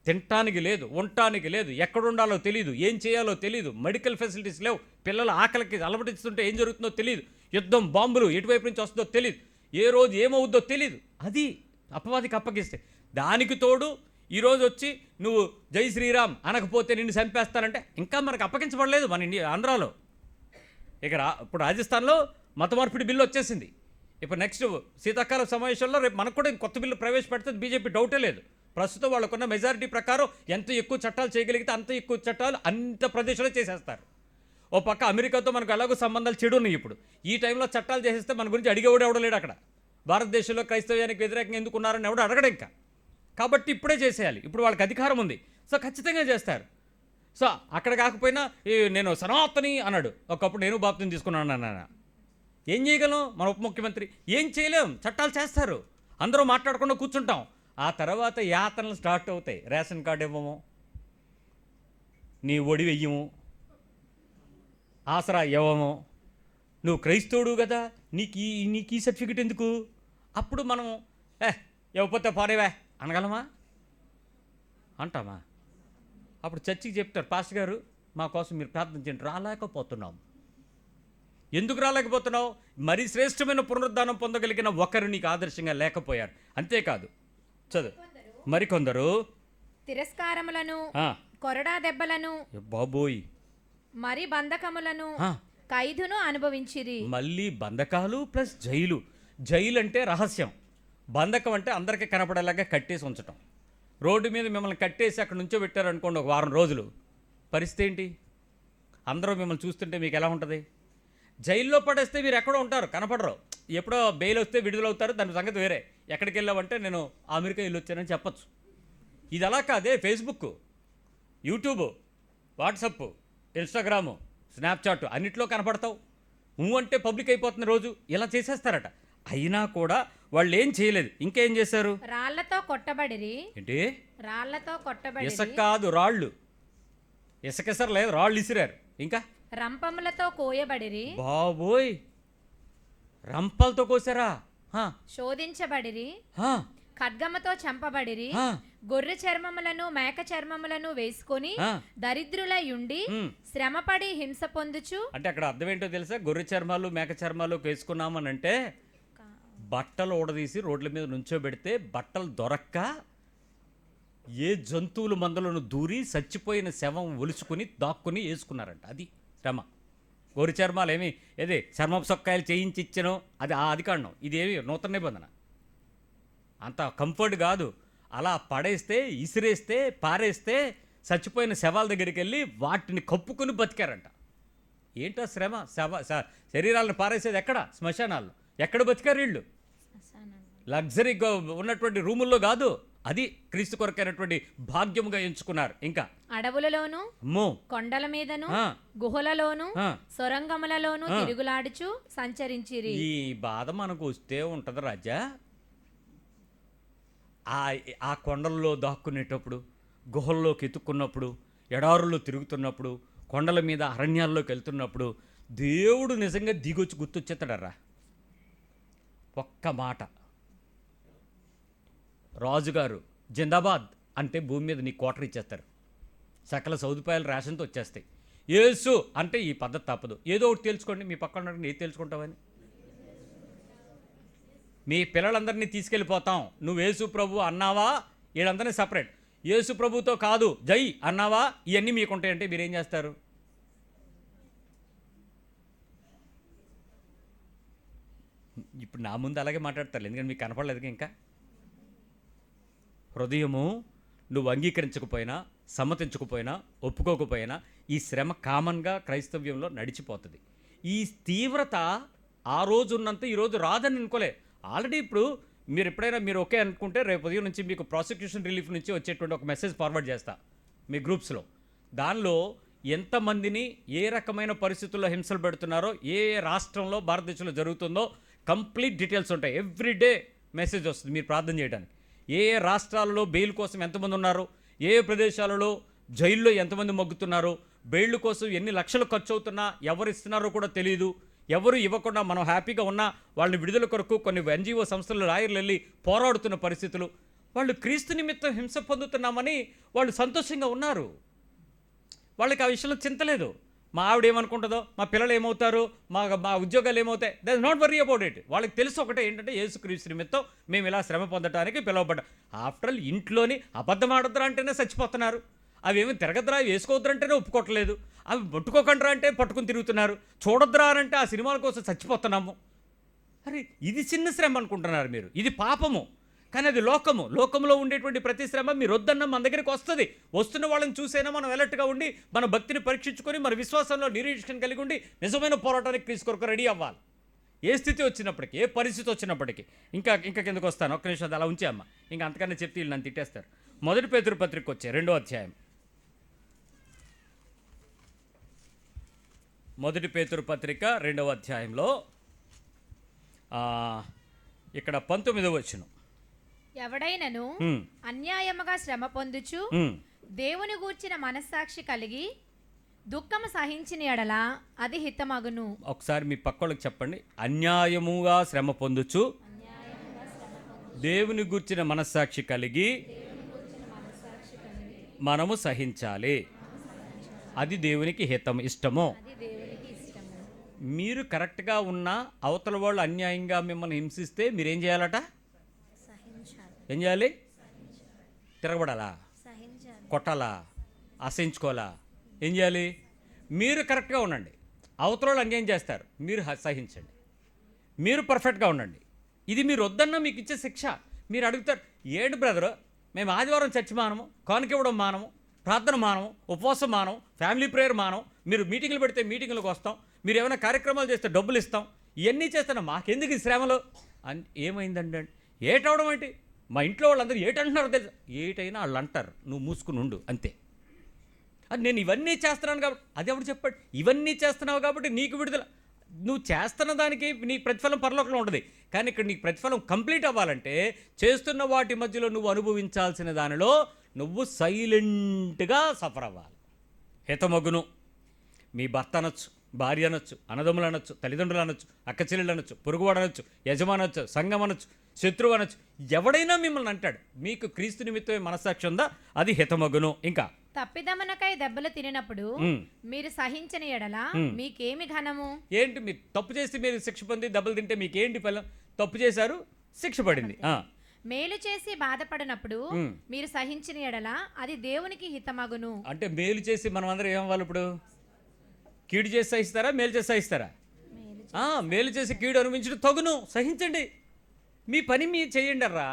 తినటానికి లేదు, ఉండటానికి లేదు, ఎక్కడ ఉండాలో తెలియదు, ఏం చేయాలో తెలియదు, మెడికల్ ఫెసిలిటీస్ లేవు, పిల్లల ఆకలికి అలవటిస్తుంటే ఏం జరుగుతుందో తెలియదు, యుద్ధం బాంబులు ఎటువైపు నుంచి వస్తుందో తెలియదు, ఏ రోజు ఏమవుద్దో తెలియదు. అది అపవాదికి అప్పగిస్తే. దానికి తోడు ఈరోజు వచ్చి నువ్వు జై శ్రీరామ్ అనకపోతే నిన్ను చంపేస్తానంటే ఇంకా మనకు అప్పగించబడలేదు మన ఆంధ్రాలో. ఇక ఇప్పుడు రాజస్థాన్లో మత మార్పిడి బిల్లు వచ్చేసింది. ఇప్పుడు నెక్స్ట్ శీతాకాల సమావేశంలో రేపు మనకు కూడా కొత్త బిల్లు ప్రవేశపెడుతుంది బీజేపీ, డౌటే లేదు. ప్రస్తుతం వాళ్ళకున్న మెజారిటీ ప్రకారం ఎంత ఎక్కువ చట్టాలు చేయగలిగితే అంత ఎక్కువ చట్టాలు అంత ప్రదేశంలో చేసేస్తారు. ఓ పక్క అమెరికాతో మనకు ఎలాగో సంబంధాలు చెడు ఉన్నాయి. ఇప్పుడు ఈ టైంలో చట్టాలు చేసేస్తే మన గురించి అడిగేవాడు ఎవడలేడు అక్కడ. భారతదేశంలో క్రైస్తవ్యానికి వ్యతిరేకంగా ఎందుకు ఉన్నారని ఎవడు అడగడు ఇంకా. కాబట్టి ఇప్పుడే చేసేయాలి. ఇప్పుడు వాళ్ళకి అధికారం ఉంది, సో ఖచ్చితంగా చేస్తారు. సో అక్కడ కాకపోయినా నేను సనాతని అన్నాడు ఒకప్పుడు, నేను బాప్తిని తీసుకున్నాను అన్న. ఏం చేయగలం మన ఉప ముఖ్యమంత్రి? ఏం చేయలేం, చట్టాలు చేస్తారు, అందరూ మాట్లాడకుండా కూర్చుంటాం. ఆ తర్వాత యాతనలు స్టార్ట్ అవుతాయి. రేషన్ కార్డు ఇవ్వము, నీ ఒడి వెయ్యము, ఆసరా ఇవ్వము, నువ్వు క్రైస్తవుడు కదా నీకు ఈ సర్టిఫికెట్ ఎందుకు? అప్పుడు మనం ఇవ్వకపోతే పారేవే అనగలమా? అంటామా? అప్పుడు చర్చికి చెప్తారు, పాస్టర్ గారు మా కోసం మీరు ప్రార్థన చేయండి. రాలేకపోతున్నాం. ఎందుకు రాలేకపోతున్నావు? మరి శ్రేష్టమైన పునరుద్ధానం పొందగలిగిన ఒకరు నీకు ఆదర్శంగా లేకపోయారు. అంతేకాదు, చదువు. మరికొందరు తిరస్కారములను, కొరడా దెబ్బలను, బాబోయ్, మరి బంధకములను, ఖైదును అనుభవించిరి. మళ్ళీ బంధకాలు ప్లస్ జైలు. జైలు అంటే రహస్యం, బంధకం అంటే అందరికీ కనపడేలాగా కట్టేసి ఉంచటం. రోడ్డు మీద మిమ్మల్ని కట్టేసి అక్కడ నుంచో పెట్టారనుకోండి ఒక వారం రోజులు, పరిస్థితి ఏంటి? అందరూ మిమ్మల్ని చూస్తుంటే మీకు ఎలా ఉంటుంది? జైల్లో పడేస్తే మీరు ఎక్కడో ఉంటారు, కనపడరు. ఎప్పుడో బెయిల్ వస్తే విడుదలవుతారు, దాని సంగతి వేరే. ఎక్కడికి వెళ్ళావంటే నేను అమెరికా వెళ్ళి వచ్చానని చెప్పచ్చు. ఇది అలా కాదే. Facebook, YouTube, WhatsApp, Instagram, Snapchat అన్నిట్లో కనపడతావు. అంటే పబ్లిక్ అయిపోతున్న రోజు ఇలా చేసేస్తారట. అయినా కూడా వాళ్ళు ఏం చేయలేదు. ఇంకేం చేశారు? రాళ్లతో కొట్టబడిరి. ఏంటి? రాళ్లతో కొట్టబడి. ఇసుక కాదు, రాళ్ళు. ఇసుకెసరు లేదు, రాళ్ళు ఇసిరారు. ఇంకా రంపములతో కోయబడిరి. బాబోయ్, రంపలతో కోసారా? శోధించబడిరి. ఖడ్గముతో చంపబడిరి. గొర్రె చర్మములను మేక చర్మములను వేసుకొని దరిద్రులయుండి శ్రమపడి హింస పొందుచు. అంటే అక్కడ అర్థం ఏంటో తెలుసా? గొర్రె చర్మాలు మేక చర్మాలు వేసుకున్నామనంటే బట్టలు ఊడదీసి రోడ్ల మీద నుంచోబెడితే బట్టలు దొరక్క ఏ జంతువుల మందలను దూరి చచ్చిపోయిన శవం ఒలుచుకుని దాక్కుని వేసుకున్నారంట. అది శ్రమ. గొర్రె చర్మాలు ఏమి ఏది చర్మపు సొక్కాయలు చేయించి ఇచ్చనో అది అది కారణం. ఇది ఏమి నూతన నిబంధన, అంత కంఫర్ట్ కాదు. అలా పడేస్తే, ఇసిరేస్తే, పారేస్తే చచ్చిపోయిన శవాల దగ్గరికి వెళ్ళి వాటిని కప్పుకొని బతికారంట. ఏంటో శ్రమ. శరీరాలను పారేసేది ఎక్కడ? శ్మశానాల్లో. ఎక్కడ బతికారు వీళ్ళు? లగ్జరీగా ఉన్నటువంటి రూముల్లో కాదు. అది క్రీస్తు కొరకైనటువంటి భాగ్యముగా ఎంచుకున్నారు. ఇంకా అడవులలోను, కొండల మీదను, గుహలలోను, సొరంగములలోను తిరుగులాడుచు సంచరించిరి. ఈ బాధ మనకు వస్తే ఉంటది రాజా. ఆ కొండల్లో దాక్కునేటప్పుడు, గుహల్లోకి ఎత్తుక్కున్నప్పుడు, ఎడారుల్లో తిరుగుతున్నప్పుడు, కొండల మీద అరణ్యాల్లోకి వెళ్తున్నప్పుడు దేవుడు నిజంగా దిగొచ్చి గుర్తొచ్చేస్తాడరా. ఒక్క మాట, రాజుగారు జిందాబాద్ అంటే భూమి మీద నీ క్వార్టర్ ఇచ్చేస్తారు. సకల సదుపాయాలు రేషన్తో వచ్చేస్తాయి. యేసు అంటే ఈ పద్ధతి తప్పదు. ఏదో ఒకటి తెలుసుకోండి. మీ పక్కన ఏది తెలుసుకుంటావని? మీ పిల్లలందరినీ తీసుకెళ్ళిపోతాం. నువ్వు యేసు ప్రభు అన్నావా? వీళ్ళందరినీ సపరేట్. యేసు ప్రభుతో కాదు జై అన్నావా? ఇవన్నీ మీకుంటాయంటే మీరేం చేస్తారు? ఇప్పుడు నా ముందు అలాగే మాట్లాడతారు, ఎందుకంటే మీకు కనపడలేదు. ఇంకా హృదయము నువ్వు అంగీకరించకపోయినా, సమ్మతించకపోయినా, ఒప్పుకోకపోయినా ఈ శ్రమ కామన్గా క్రైస్తవ్యంలో నడిచిపోతుంది. ఈ తీవ్రత ఆ రోజు ఉన్నంత ఈరోజు రాదని అనుకోలే. ఆల్రెడీ ఇప్పుడు మీరు ఎప్పుడైనా మీరు ఓకే అనుకుంటే రేపు ఉదయం నుంచి మీకు ప్రాసిక్యూషన్ రిలీఫ్ నుంచి వచ్చేటువంటి ఒక మెసేజ్ ఫార్వర్డ్ చేస్తా మీ గ్రూప్స్లో. దానిలో ఎంతమందిని ఏ రకమైన పరిస్థితుల్లో హింసలు పెడుతున్నారో, ఏ రాష్ట్రంలో భారతదేశంలో జరుగుతుందో కంప్లీట్ డీటెయిల్స్ ఉంటాయి. ఎవ్రీడే మెసేజ్ వస్తుంది మీరు ప్రార్థన చేయడానికి. ఏ ఏ రాష్ట్రాలలో బెయిల్ కోసం ఎంతమంది ఉన్నారు, ఏ ఏ ప్రదేశాలలో జైల్లో ఎంతమంది మొగ్గుతున్నారు, బెయిల్ కోసం ఎన్ని లక్షలు ఖర్చు అవుతున్నా ఎవరు ఇస్తున్నారో కూడా తెలియదు. ఎవరు ఇవ్వకుండా మనం హ్యాపీగా ఉన్నా వాళ్ళని విడుదల కొరకు కొన్ని ఎన్జిఓ సంస్థలు లాయర్లు వెళ్ళి పోరాడుతున్న పరిస్థితులు. వాళ్ళు క్రీస్తు నిమిత్తం హింస పొందుతున్నామని వాళ్ళు సంతోషంగా ఉన్నారు. వాళ్ళకి ఆ విషయంలో చింత లేదు. మా ఆవిడ ఏమనుకుంటుందో, మా పిల్లలు ఏమవుతారు, మా ఉద్యోగాలు ఏమవుతాయి, that is not worry about it. వాళ్ళకి తెలుసు ఒకటే ఏంటంటే యేసుక్రీస్తు నిమిత్తం మేము ఇలా శ్రమ పొందడానికి పిలువబడ్డాం. ఆఫ్టర్ ఆల్ ఇంట్లోని అబద్ధం ఆడద్రా అంటేనే చచ్చిపోతున్నారు. అవి ఏమి తిరగద్రా వేసుకోవద్దంటేనే ఒప్పుకోవట్లేదు. అవి పట్టుకోకండ్రా అంటే పట్టుకుని తిరుగుతున్నారు. చూడొద్దురా అంటే ఆ సినిమాల కోసం చచ్చిపోతున్నాము. అరే ఇది చిన్న శ్రమ అనుకుంటున్నారు మీరు, ఇది పాపము. కానీ అది లోకంలో ఉండేటువంటి ప్రతి శ్రమ మీరు వద్దన్న మన దగ్గరికి వస్తుంది. వస్తున్న వాళ్ళని చూసైనా మనం అలర్ట్గా ఉండి మన భక్తిని పరీక్షించుకొని మన విశ్వాసంలో నిరీక్షణ కలిగి ఉండి నిజమైన పోరాటానికి తీసుకొరకు రెడీ అవ్వాలి. ఏ స్థితి వచ్చినప్పటికీ, ఏ పరిస్థితి వచ్చినప్పటికీ. ఇంకా కిందకు వస్తాను, ఒక్క నిమిషం అలా ఉంచే అమ్మ. ఇంకా అంతకన్నా చెప్తే వీళ్ళు నన్ను తిట్టేస్తారు. 1 పేతురు పత్రిక వచ్చే 2వ అధ్యాయం. 1 పేతురు పత్రిక 2వ అధ్యాయంలో ఇక్కడ 19వ వచనం. ఎవడైనను అన్యాయముగా శ్రమ పొందుచు దేవుని గూర్చిన మనస్సాక్షి కలిగి దుఃఖము సహించిన ఎడల అది హితమగును. ఒకసారి మీ పక్కోళ్ళకి చెప్పండి, అన్యాయముగా శ్రమ పొందుచు దేవుని గూర్చిన మనస్సాక్షి కలిగి మనము సహించాలి, అది దేవునికి ఇష్టము. మీరు కరెక్ట్గా ఉన్నా అవతల వాళ్ళు అన్యాయంగా మిమ్మల్ని హింసిస్తే మీరేం చేయాలట? ఏం చేయాలి? తిరగబడాలా, కొట్టాలా, అసహించుకోవాలా? ఏం చేయాలి? మీరు కరెక్ట్గా ఉండండి. అవతల వాళ్ళు అన్యాయం చేస్తారు, మీరు సహించండి. మీరు పర్ఫెక్ట్గా ఉండండి. ఇది మీరు వద్దన్నా మీకు ఇచ్చే శిక్ష. మీరు అడుగుతారు, ఏంటి బ్రదరు మేము ఆదివారం చర్చి మానము, కానుకివ్వడం మానము, ప్రార్థన మానము, ఉపవాసం మానము, ఫ్యామిలీ ప్రేయర్ మానము, మీరు మీటింగ్లు పెడితే మీటింగ్లకు వస్తాం, మీరు ఏమైనా కార్యక్రమాలు చేస్తే డబ్బులు ఇస్తాం, ఇవన్నీ చేస్తాను, మాకెందుకు ఈ శ్రమలు అని. ఏమైందండి? ఏటవడం ఏంటి? మా ఇంట్లో వాళ్ళందరూ ఏటంటున్నారో తెలుసు. ఏటైనా వాళ్ళు అంటారు, నువ్వు మూసుకుని ఉండు అంతే. అది నేను ఇవన్నీ చేస్తున్నాను కాబట్టి, అది ఎవడు చెప్పాడు? ఇవన్నీ చేస్తున్నావు కాబట్టి నీకు విడుదల. నువ్వు చేస్తున్న దానికి నీ ప్రతిఫలం పరలోకంలో ఉంటుంది. కానీ ఇక్కడ నీకు ప్రతిఫలం కంప్లీట్ అవ్వాలంటే చేస్తున్న వాటి మధ్యలో నువ్వు అనుభవించాల్సిన దానిలో నువ్వు సైలెంట్గా సఫర్ అవ్వాలి. హితమగును. మీ భర్త అనొచ్చు, భార్య అనొచ్చు, అన్నదమ్ములు అనొచ్చు, తల్లిదండ్రులు అనొచ్చు, అక్క చెల్లెళ్ళు అనొచ్చు, పొరుగువాడు అనొచ్చు, యజమాని అనొచ్చు, సంఘం అనొచ్చు, శత్రువు అనొచ్చు, ఎవడైనా మిమ్మల్ని అంటాడు. మీకు క్రీస్తు నిమిత్తమే మనస్సాక్షి ఉందా, అది హితమగును. ఇంకా తప్పిదమునకై దెబ్బలు తినప్పుడు మీరు సహించని ఎడల మీకేమి ఘనము? ఏంటి? మీరు తప్పు చేసి మీరు శిక్ష పొంది దెబ్బలు తింటే మీకేంటి ఫలం? తప్పు చేశారు, శిక్ష పడింది. మేలు చేసి బాధపడినప్పుడు మీరు సహించిన ఎడల అది దేవునికి హితమగును. అంటే మేలు చేసి మనం అందరం ఏమవ్వాలి? ఇప్పుడు కీడు చేసి సహిస్తారా, మేలు చేసి సహిస్తారా? మేలు చేసి కీడు అనుభవించడం తగును, సహించండి. మీ పని మీరు చేయండి అర్రా,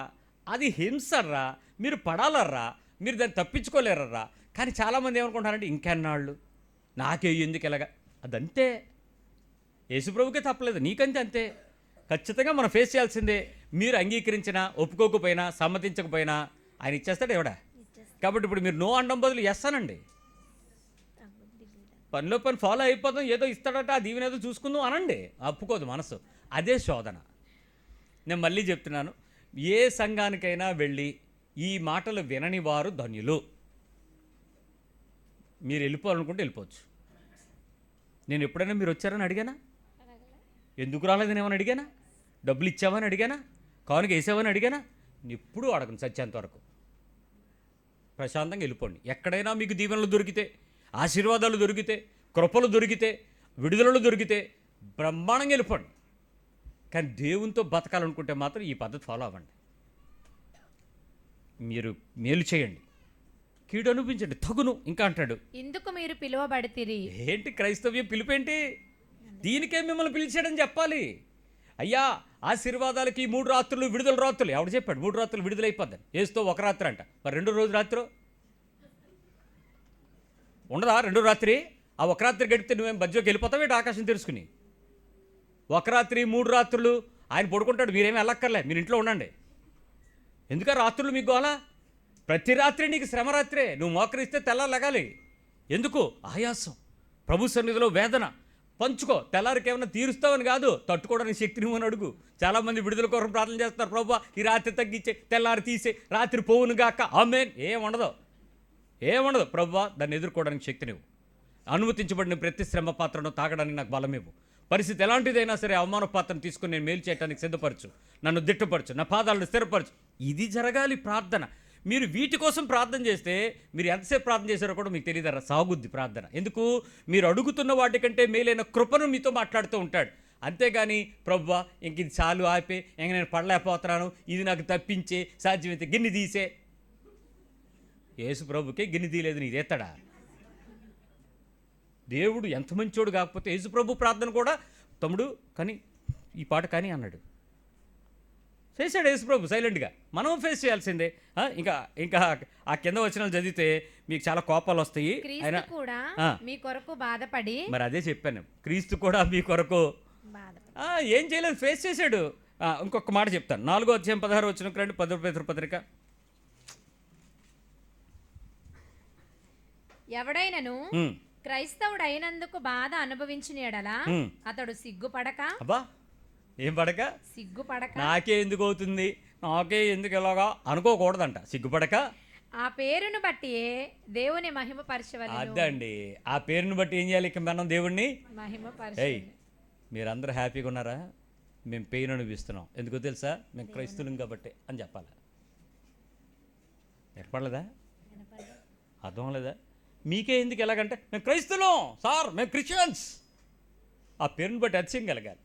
అది హింసర్రా, మీరు పడాలర్రా, మీరు దాన్ని తప్పించుకోలేరర్రా. కానీ చాలామంది ఏమనుకుంటారంటే ఇంకెన్నాళ్ళు నాకే ఎందుకు ఎలాగా. అదంతే, యేసుప్రభుకే తప్పలేదు, నీకంతే అంతే. ఖచ్చితంగా మనం ఫేస్ చేయాల్సిందే. మీరు అంగీకరించినా ఒప్పుకోకపోయినా సమ్మతించకపోయినా ఆయన ఇచ్చేస్తాడు ఎవడా. కాబట్టి ఇప్పుడు మీరు నో అనడం బదులు ఎస్ అనండి. పనిలో పని ఫాలో అయిపోతాం, ఏదో ఇస్తాడట, ఆ దీవెన ఏదో చూసుకుందాం అనండి. ఒప్పుకోదు మనసు. అదే శోధన. నేను మళ్ళీ చెప్తున్నాను, ఏ సంఘానికైనా వెళ్ళి ఈ మాటలు వినని వారు ధన్యులు. మీరు వెళ్ళిపోవాలనుకుంటే వెళ్ళిపోవచ్చు. నేను ఎప్పుడైనా మీరు వచ్చారని అడిగానా? ఎందుకు రాలేదని ఏమని అడిగానా? డబ్బులు ఇచ్చావని అడిగానా? కానుక వేసావని అడిగానా? ఎప్పుడూ అడగను. చచ్చేంత వరకు ప్రశాంతంగా వెళ్ళిపోండి. ఎక్కడైనా మీకు దీవెనలు దొరికితే, ఆశీర్వాదాలు దొరికితే, కృపలు దొరికితే, విడుదలలు దొరికితే బ్రహ్మాండంగా వెళ్ళిపోండి. కానీ దేవునితో బతకాలనుకుంటే మాత్రం ఈ పద్ధతి ఫాలో అవ్వండి. మీరు మేలు చేయండి, కీడు అనిపించండి, తగును. ఇంకా అంటాడు, ఇందుకు మీరు పిలువబడితిరి. ఏంటి క్రైస్తవ్యం పిలిపేంటి? దీనికే మిమ్మల్ని పిలిచాడని చెప్పాలి. అయ్యా ఆశీర్వాదాలకి 3 రాత్రులు విడుదల రాత్రులు. ఎవడు చెప్పాడు 3 రాత్రులు విడుదలైపోద్దని? ఏస్తో 1 రాత్రి అంట, మరి 2 రోజు రాత్రి ఉండదా? 2 రాత్రి. ఆ 1 రాత్రి గడిపితే నువ్వేం బజ్జోకి వెళ్ళిపోతావు ఏంటి ఆకాశం తెలుసుకుని? 1 రాత్రి 3 రాత్రులు ఆయన పడుకుంటాడు, మీరేమీ వెళ్ళక్కర్లే, మీరు ఇంట్లో ఉండండి. ఎందుక రాత్రులు మీకు గోలా? ప్రతి రాత్రి నీకు శ్రమ రాత్రే. నువ్వు మోకరిస్తే తెల్లారు లెగాలి. ఎందుకు? ఆయాసం, ప్రభు సన్నిధిలో వేదన, పంచుకో. తెల్లారికి ఏమైనా తీరుస్తావని కాదు, తట్టుకోవడానికి శక్తిని ఇవ్వని అడుగు. చాలామంది విడుదల కోసం ప్రార్థన చేస్తారు, ప్రభువా ఈ రాత్రి తగ్గించే, తెల్లారి తీసే, రాత్రి పోవును గాక, ఆమేన్. ఏముండదు. ప్రభువా దాన్ని ఎదుర్కోవడానికి శక్తినివ్వు. అనుమతించబడిన ప్రతి శ్రమ పాత్రను తాగడానికి నాకు బలమివ్వు. పరిస్థితి ఎలాంటిదైనా సరే అవమాన పాత్రను తీసుకుని నేను మేలు చేయడానికి సిద్ధపరచు, నన్ను దిట్టపరచు, నా పాదాలను స్థిరపరచు. ఇది జరగాలి ప్రార్థన. మీరు వీటి కోసం ప్రార్థన చేస్తే మీరు ఎంతసేపు ప్రార్థన చేశారో కూడా మీకు తెలియదరా, సాగుద్ది ప్రార్థన. ఎందుకు? మీరు అడుగుతున్న వాటికంటే మేలైన కృపను మీతో మాట్లాడుతూ ఉంటాడు. అంతేగాని ప్రభువా ఇంక ఇది చాలు ఆపే, ఇంక నేను పడలేకపోతున్నాను, ఇది నాకు తప్పించే, సాధ్యమైతే గిన్నె తీసే. యేసు ప్రభుకే గిన్నె తీయలేదు, నీది ఎత్తడా? దేవుడు ఎంత మంచోడు కాకపోతే యేసు ప్రభు ప్రార్థన కూడా తమ్ముడు కానీ ఈ పాట కానీ అన్నాడు, చేశాడు యేసు ప్రభు సైలెంట్గా. మనం ఫేస్ చేయాల్సిందే. ఇంకా ఇంకా ఆ కింద వచనాలు చదివితే మీకు చాలా కోపాలు వస్తాయి. ఆయన క్రీస్తు కూడా మీ కొరకు బాధపడి, మరి అదే చెప్పాను, క్రీస్తు కూడా మీ కొరకు ఏం చేయలేదు, ఫేస్ చేశాడు. ఇంకొక మాట చెప్తాను, 4వ అధ్యాయం 16వ వచనం రండి, 10వ పేతురు పత్రిక. ఎవడైనను క్రైస్తవుడు అయినందుకు బాధ అనుభవించిన ఎడల అతడు సిగ్గుపడక, అబ్బా ఏం పడక, సిగ్గుపడక, నాకే ఎందుకు అవుతుంది, నాకే ఎందుకు ఎలాగా అనుకోకూడదంట. సిగ్గుపడక ఆ పేరును బట్టి దేవుని మహిమ పరచవలెను. అదండి, ఆ పేరును బట్టి ఏం చేయాలి? ఇక మనం దేవుణ్ణి మహిమ ఏయ్ పరచవలెను. మీరందరూ హ్యాపీగా ఉన్నారా? మేము పెయిన్ అనుభవిస్తున్నాం, ఎందుకో తెలుసా? మేము క్రైస్తులం కాబట్టి అని చెప్పాలి. ఏర్పడలేదా? అర్థం లేదా? మీకే ఎందుకు ఎలాగంటే మేము క్రైస్తులం సార్, మేము క్రిస్టియన్స్. ఆ పేరుని బట్టి అతిశయం కలగాలి,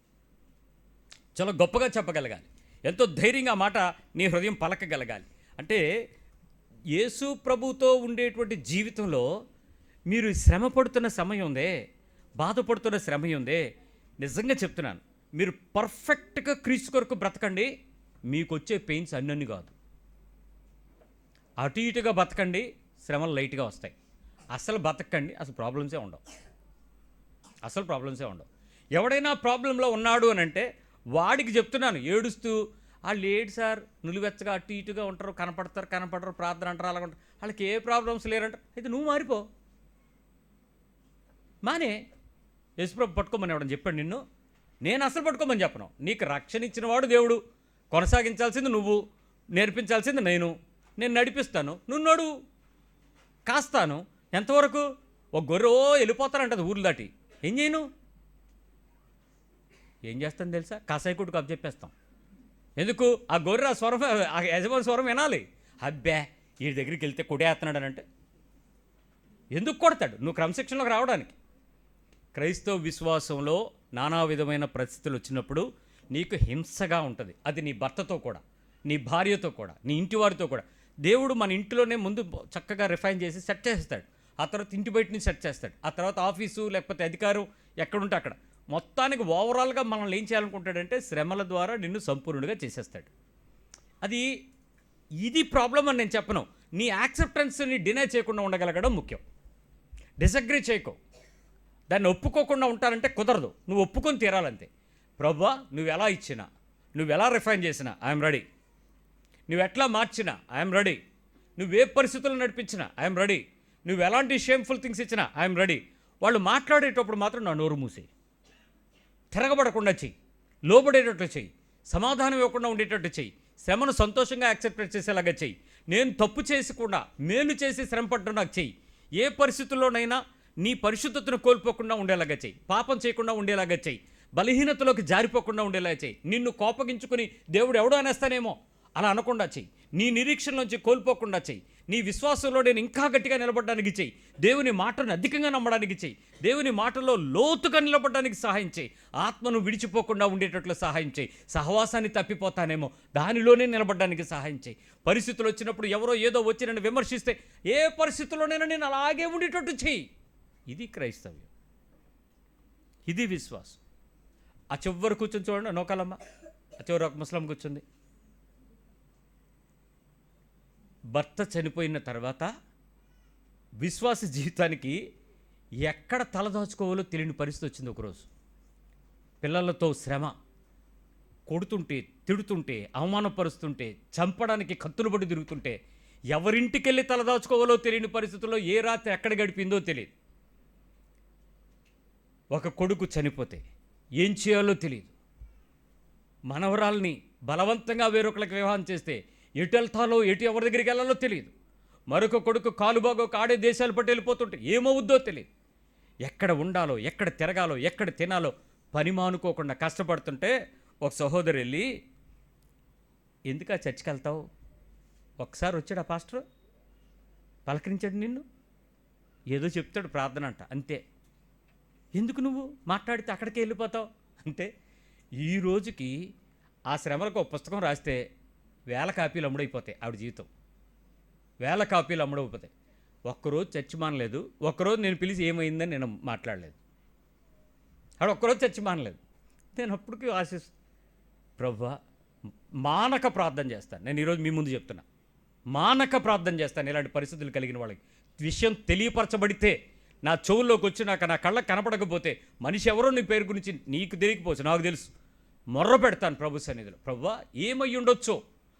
చాలా గొప్పగా చెప్పగలగాలి, ఎంతో ధైర్యంగా ఆ మాట నీ హృదయం పలకగలగాలి. అంటే యేసు ప్రభుతో ఉండేటువంటి జీవితంలో మీరు శ్రమ పడుతున్న సమయం ఉందే, బాధపడుతున్న శ్రమ ఉందే, నిజంగా చెప్తున్నాను, మీరు పర్ఫెక్ట్గా క్రీస్తు కొరకు బ్రతకండి, మీకు వచ్చే పెయిన్స్ అన్నీ కాదు. అటు ఇటుగా బతకండి, శ్రమలు లైట్గా వస్తాయి. అసలు బతకండి, అసలు ప్రాబ్లమ్సే ఉండవు. ఎవడైనా ప్రాబ్లంలో ఉన్నాడు అని అంటే వాడికి చెప్తున్నాను, ఏడుస్తూ వాళ్ళు ఏడు సార్ నులివెచ్చగా అటు ఇటుగా ఉంటారు, కనపడరు, ప్రార్థన అంటారు, అలాగ ఉంటారు, వాళ్ళకి ఏ ప్రాబ్లమ్స్ లేరంటారు. అయితే నువ్వు మారిపో, మానే. యేసుప్రభు పట్టుకోమని ఎవడని చెప్పాడు నిన్ను? నేను అసలు పట్టుకోమని చెప్పను. నీకు రక్షణ ఇచ్చిన వాడు దేవుడు, కొనసాగించాల్సింది నువ్వు, నేర్పించాల్సింది నేను నడిపిస్తాను, నువ్వు నడు, కాస్తాను. ఎంతవరకు? ఒక గొర్రె వెళ్ళిపోతారంటది ఊర్లు దాటి, ఏం చేయను? ఏం చేస్తాను తెలుసా? కాసాయికుడికి అప్పచెప్పేస్తాం. ఎందుకు? ఆ గొర్రె ఆ స్వరం, ఆ యజమాని స్వరం వినాలి. అబ్బే వీడి దగ్గరికి వెళ్తే కొడేస్తున్నాడు అని అంటే ఎందుకు కొడతాడు? నువ్వు క్రమశిక్షణలోకి రావడానికి. క్రైస్తవ విశ్వాసంలో నానా విధమైన పరిస్థితులు వచ్చినప్పుడు నీకు హింసగా ఉంటుంది. అది నీ భర్తతో కూడా, నీ భార్యతో కూడా, నీ ఇంటి వారితో కూడా. దేవుడు మన ఇంట్లోనే ముందు చక్కగా రిఫైన్ చేసి సెట్ చేస్తాడు, ఆ తర్వాత ఇంటి బయట నుంచి సెట్ చేస్తాడు, ఆ తర్వాత ఆఫీసు లేకపోతే అధికారం ఎక్కడుంటే అక్కడ. మొత్తానికి ఓవరాల్గా మనల్ని ఏం చేయాలనుకుంటాడంటే శ్రమల ద్వారా నిన్ను సంపూర్ణుడిగా చేసేస్తాడు. ఇది ప్రాబ్లం అని నేను చెప్పను. నీ యాక్సెప్టెన్స్ని డినై చేయకుండా ఉండగలగడం ముఖ్యం. డిసగ్రీ చేయకు, దాన్ని ఒప్పుకోకుండా ఉంటారంటే కుదరదు. నువ్వు ఒప్పుకొని తీరాలంతే. ప్రభువా నువ్వు ఎలా ఇచ్చినా, నువ్వు ఎలా రిఫైన్ చేసినా ఐఎమ్ రెడీ, నువ్వు ఎట్లా మార్చినా ఐఎమ్ రెడీ, నువ్వే పరిస్థితులు నడిపించినా ఐఎమ్ రెడీ, నువ్వు ఎలాంటి షేమ్ఫుల్ థింగ్స్ ఇచ్చినా ఐఎమ్ రెడీ. వాళ్ళు మాట్లాడేటప్పుడు మాత్రం నా నోరు మూసేయి, తిరగబడకుండా చెయ్యి, లోబడేటట్లు చెయ్యి, సమాధానం ఇవ్వకుండా ఉండేటట్టు చెయ్యి, శ్రమను సంతోషంగా యాక్సెప్ట్ చేసేలాగా చెయ్యి. నేను తప్పు చేసుకుండా మేలు చేసి శ్రమ పడ్డం నాకు చెయ్యి. ఏ పరిస్థితుల్లోనైనా నీ పరిశుద్ధతను కోల్పోకుండా ఉండేలాగా చెయ్యి, పాపం చేయకుండా ఉండేలాగా చెయ్యి, బలహీనతలోకి జారిపోకుండా ఉండేలాగా చెయ్యి. నిన్ను కోపగించుకుని దేవుడు ఎవడో అనేస్తానేమో అలా అనకుండా చెయ్యి. నీ నిరీక్షణలోంచి కోల్పోకుండా చెయ్యి. నీ విశ్వాసంలో నేను ఇంకా గట్టిగా నిలబడడానికి చెయ్యి. దేవుని మాటను అధికంగా నమ్మడానికి చెయ్యి. దేవుని మాటల్లో లోతుగా నిలబడడానికి సహాయం చేయి. ఆత్మను విడిచిపోకుండా ఉండేటట్లు సహాయం చేయి. సహవాసాన్ని తప్పిపోతానేమో, దానిలోనే నిలబడడానికి సహాయం చేయి. పరిస్థితులు వచ్చినప్పుడు ఎవరో ఏదో వచ్చి నన్ను విమర్శిస్తే ఏ పరిస్థితుల్లోనైనా నేను అలాగే ఉండేటట్టు చెయ్యి. ఇది క్రైస్తవ్యం, ఇది విశ్వాసం. ఆ చివరి కూర్చొని చూడండి, నోకాలమ్మ ఆ చివరి ఒక ముస్లిం కూర్చుంది. భర్త చనిపోయిన తర్వాత విశ్వాస జీవితానికి ఎక్కడ తలదాచుకోవాలో తెలియని పరిస్థితి వచ్చింది. ఒకరోజు పిల్లలతో శ్రమ, కొడుతుంటే, తిడుతుంటే, అవమానపరుస్తుంటే, చంపడానికి కత్తులు పడి తిరుగుతుంటే, ఎవరింటికి వెళ్ళి తలదాచుకోవాలో తెలియని పరిస్థితుల్లో ఏ రాత్రి ఎక్కడ గడిపిందో తెలియదు. ఒక కొడుకు చనిపోతే ఏం చేయాలో తెలియదు. మనవరాల్ని బలవంతంగా వేరొకరికి వివాహం చేస్తే ఎటు వెళ్తాలో ఎటు ఎవరి దగ్గరికి వెళ్ళాలో తెలియదు. మరొక కొడుకు కాలుబాగోక ఆడే దేశాలు పట్టి వెళ్ళిపోతుంటే ఏమవుద్దో తెలియదు. ఎక్కడ ఉండాలో, ఎక్కడ తిరగాలో, ఎక్కడ తినాలో పని మానుకోకుండా కష్టపడుతుంటే ఒక సహోదరు వెళ్ళి, ఎందుకు ఆ చర్చికి వెళ్తావు? ఒకసారి వచ్చాడు ఆ పాస్టర్, పలకరించాడు నిన్ను, ఏదో చెప్తాడు ప్రార్థన అంట, అంతే. ఎందుకు నువ్వు మాట్లాడితే అక్కడికే వెళ్ళిపోతావు అంటే, ఈ రోజుకి ఆ శ్రమలకు ఒక పుస్తకం రాస్తే 1000 కాపీలు అమ్ముడైపోతాయి. ఆవిడ జీవితం 1000 కాపీలు అమ్ముడైపోతాయి. ఒక్కరోజు చర్చి మానలేదు. ఒక్కరోజు నేను పిలిచి ఏమైందని నేను మాట్లాడలేదు. ఆవిడ ఒక్కరోజు చర్చి మానలేదు. నేను అప్పటికి ప్రభువా, మానక ప్రార్థన చేస్తాను. నేను ఈరోజు మీ ముందు చెప్తున్నా, మానక ప్రార్థన చేస్తాను. ఇలాంటి పరిస్థితులు కలిగిన వాళ్ళకి విషయం తెలియపరచబడితే, నా చెవుల్లోకి వచ్చి నా కళ్ళకు కనపడకపోతే, మనిషి ఎవరో నీ పేరు గురించి నీకు తెలియకపోవచ్చు, నాకు తెలుసు. మొర్ర పెడతాను ప్రభు సన్నిధిలో, ప్రభువా ఏమై ఉండొచ్చో,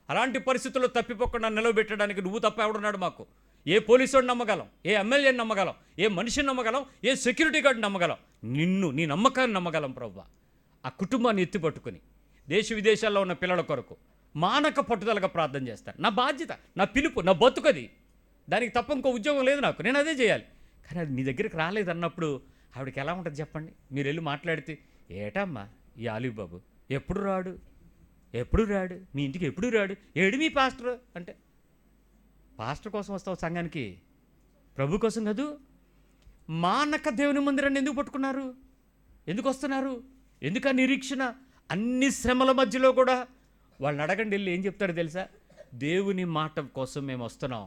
అలాంటి పరిస్థితుల్లో తప్పిపోకుండా నిలవబెట్టడానికి నువ్వు తప్ప ఎవడున్నాడు మాకు? ఏ పోలీసుని నమ్మగలం? ఏ ఎమ్మెల్యేని నమ్మగలం? ఏ మనిషిని నమ్మగలం? ఏ సెక్యూరిటీ గార్డు నమ్మగలం? నిన్ను, నీ నమ్మకాన్ని నమ్మగలం ప్రభువా. ఆ కుటుంబాన్ని ఎత్తిపట్టుకుని దేశ విదేశాల్లో ఉన్న పిల్లల కొరకు మానక పట్టుదలగా ప్రార్థన చేస్తాను. నా బాధ్యత, నా పిలుపు, నా బతుకది. దానికి తప్ప ఇంకో ఉద్యోగం లేదు నాకు, నేను అదే చేయాలి. కానీ అది నీ దగ్గరికి రాలేదన్నప్పుడు ఆవిడకి ఎలా ఉంటుంది చెప్పండి? మీరు వెళ్ళి మాట్లాడితే, ఏటమ్మా ఈ ఆలిబాబు ఎప్పుడు రాడు, మీ ఇంటికి ఎప్పుడు రాడు, ఏడు మీ పాస్టర్ అంటే, పాస్టర్ కోసం వస్తావు సంఘానికి, ప్రభు కోసం కాదు. మానక దేవుని మందిరాన్ని ఎందుకు పట్టుకున్నారు? ఎందుకు వస్తున్నారు? ఎందుకు ఆ నిరీక్షణ? అన్ని శ్రమల మధ్యలో కూడా వాళ్ళని అడగండి, వెళ్ళి ఏం చెప్తారో తెలుసా? దేవుని మాట కోసం మేము వస్తున్నాం,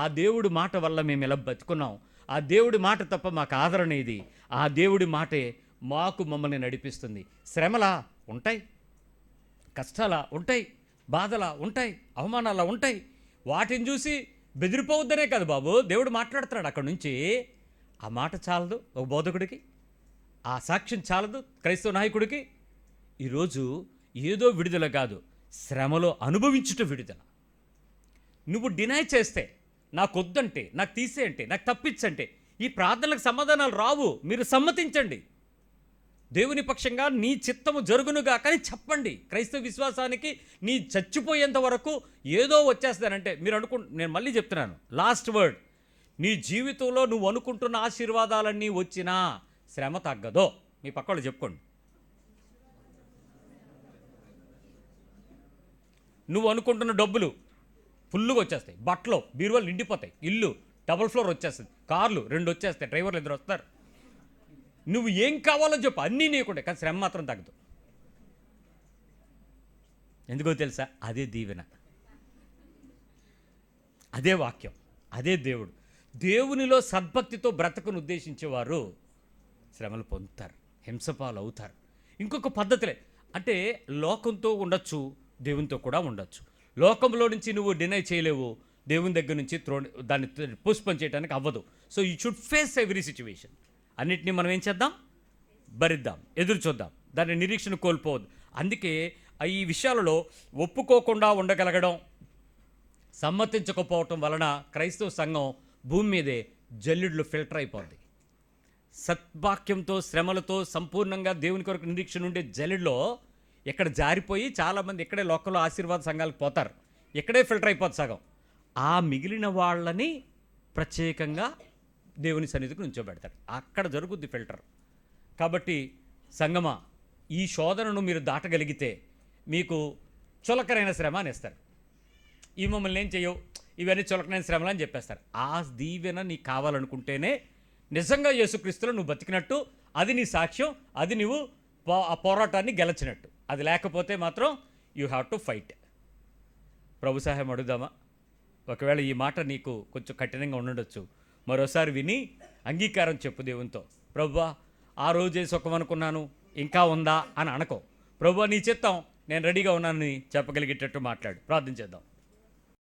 ఆ దేవుడి మాట వల్ల మేము ఇలా బతుకున్నాం, ఆ దేవుడి మాట తప్ప మాకు ఆదరణ ఇది, ఆ దేవుడి మాటే మమ్మల్ని నడిపిస్తుంది. శ్రమలా ఉంటాయి, కష్టాలా ఉంటాయి, బాధలా ఉంటాయి, అవమానాలా ఉంటాయి. వాటిని చూసి బెదిరిపోవద్దనే కదా బాబు దేవుడు మాట్లాడుతున్నాడు అక్కడి నుంచి. ఆ మాట చాలదు ఒక బోధకుడికి, ఆ సాక్ష్యం చాలదు క్రైస్తవ నాయకుడికి. ఈరోజు ఏదో విడుదల కాదు, శ్రమలో అనుభవించుట విడుదల. నువ్వు డినై చేస్తే, నాకు వద్దంటే, నాకు తీసేయంటే, నాకు తప్పించంటే, ఈ ప్రార్థనలకు సమాధానాలు రావు. మీరు సమ్మతించండి, దేవుని పక్షంగా నీ చిత్తము జరుగునుగా కానీ చెప్పండి. క్రైస్తవ విశ్వాసానికి నీ చచ్చిపోయేంత వరకు ఏదో వచ్చేస్తానంటే మీరు నేను మళ్ళీ చెప్తున్నాను, లాస్ట్ వర్డ్, నీ జీవితంలో నువ్వు అనుకుంటున్న ఆశీర్వాదాలన్నీ వచ్చినా శ్రమ తగ్గదో. మీ పక్క వాళ్ళు చెప్పుకోండి. నువ్వు అనుకుంటున్న డబ్బులు ఫుల్గా వచ్చేస్తాయి, బట్టలు బీరువాలు నిండిపోతాయి, ఇల్లు డబుల్ ఫ్లోర్ వచ్చేస్తుంది, కార్లు 2 వచ్చేస్తాయి, డ్రైవర్లు 2 వస్తారు. నువ్వు ఏం కావాలో చెప్పు, అన్నీ నీకుండే, కానీ శ్రమ మాత్రం తగ్గదు. ఎందుకో తెలుసా? అదే దీవెన, అదే వాక్యం, అదే దేవుడు. దేవునిలో సద్భక్తితో బ్రతకను ఉద్దేశించేవారు శ్రమలు పొందుతారు, హింసపాలు అవుతారు. ఇంకొక పద్ధతిలే అంటే, లోకంతో ఉండొచ్చు, దేవునితో కూడా ఉండొచ్చు. లోకంలో నుంచి నువ్వు డినై చేయలేవు, దేవుని దగ్గర నుంచి దాన్ని పుష్పం చేయడానికి అవ్వదు. So you should face every situation. అన్నిటినీ మనం ఏం చేద్దాం? భరిద్దాం, ఎదురు చూద్దాం, దాని నిరీక్షణ కోల్పోవద్దు. అందుకే ఈ విషయాలలో ఒప్పుకోకుండా ఉండగలగడం, సమ్మతించకపోవటం వలన క్రైస్తవ సంఘం భూమి మీదే జల్లుడులో ఫిల్టర్ అయిపోద్ది. సద్వాక్యంతో, శ్రమలతో సంపూర్ణంగా దేవుని కొరకు నిరీక్షణ ఉండే జల్లుడులో ఇక్కడ జారిపోయి చాలామంది ఇక్కడే లోకల్లో ఆశీర్వాద సంఘాలకు పోతారు, ఇక్కడే ఫిల్టర్ అయిపోద్ది సగం. ఆ మిగిలిన వాళ్ళని ప్రత్యేకంగా దేవుని సన్నిధికి నుంచోబెడతాడు, అక్కడ జరుగుద్ది ఫిల్టర్. కాబట్టి సంగమా, ఈ శోధనను మీరు దాటగలిగితే మీకు చులకరైన శ్రమ అని ఇస్తారు. ఈ మమ్మల్ని ఏం చేయవు, ఇవన్నీ చులకరైన శ్రమలు అని చెప్పేస్తారు. ఆ దీవెన నీకు కావాలనుకుంటేనే నిజంగా యేసుక్రీస్తులో నువ్వు బతికినట్టు, అది నీ సాక్ష్యం, అది నువ్వు ఆ పోరాటాన్ని గెలిచినట్టు. అది లేకపోతే మాత్రం యూ హ్యావ్ టు ఫైట్. ప్రభు సహాయం అడుగుదామా? ఒకవేళ ఈ మాట నీకు కొంచెం కఠినంగా ఉండొచ్చు, మరోసారి విని అంగీకారం చెప్పు దేవునితో. ప్రభువా, ఆ రోజే సుఖం అనుకున్నాను, ఇంకా ఉందా అని అనుకో. ప్రభువా, నీ చిత్తం, నేను రెడీగా ఉన్నానని చెప్పగలిగేటట్టు మాట్లాడు. ప్రార్థన చేద్దాం.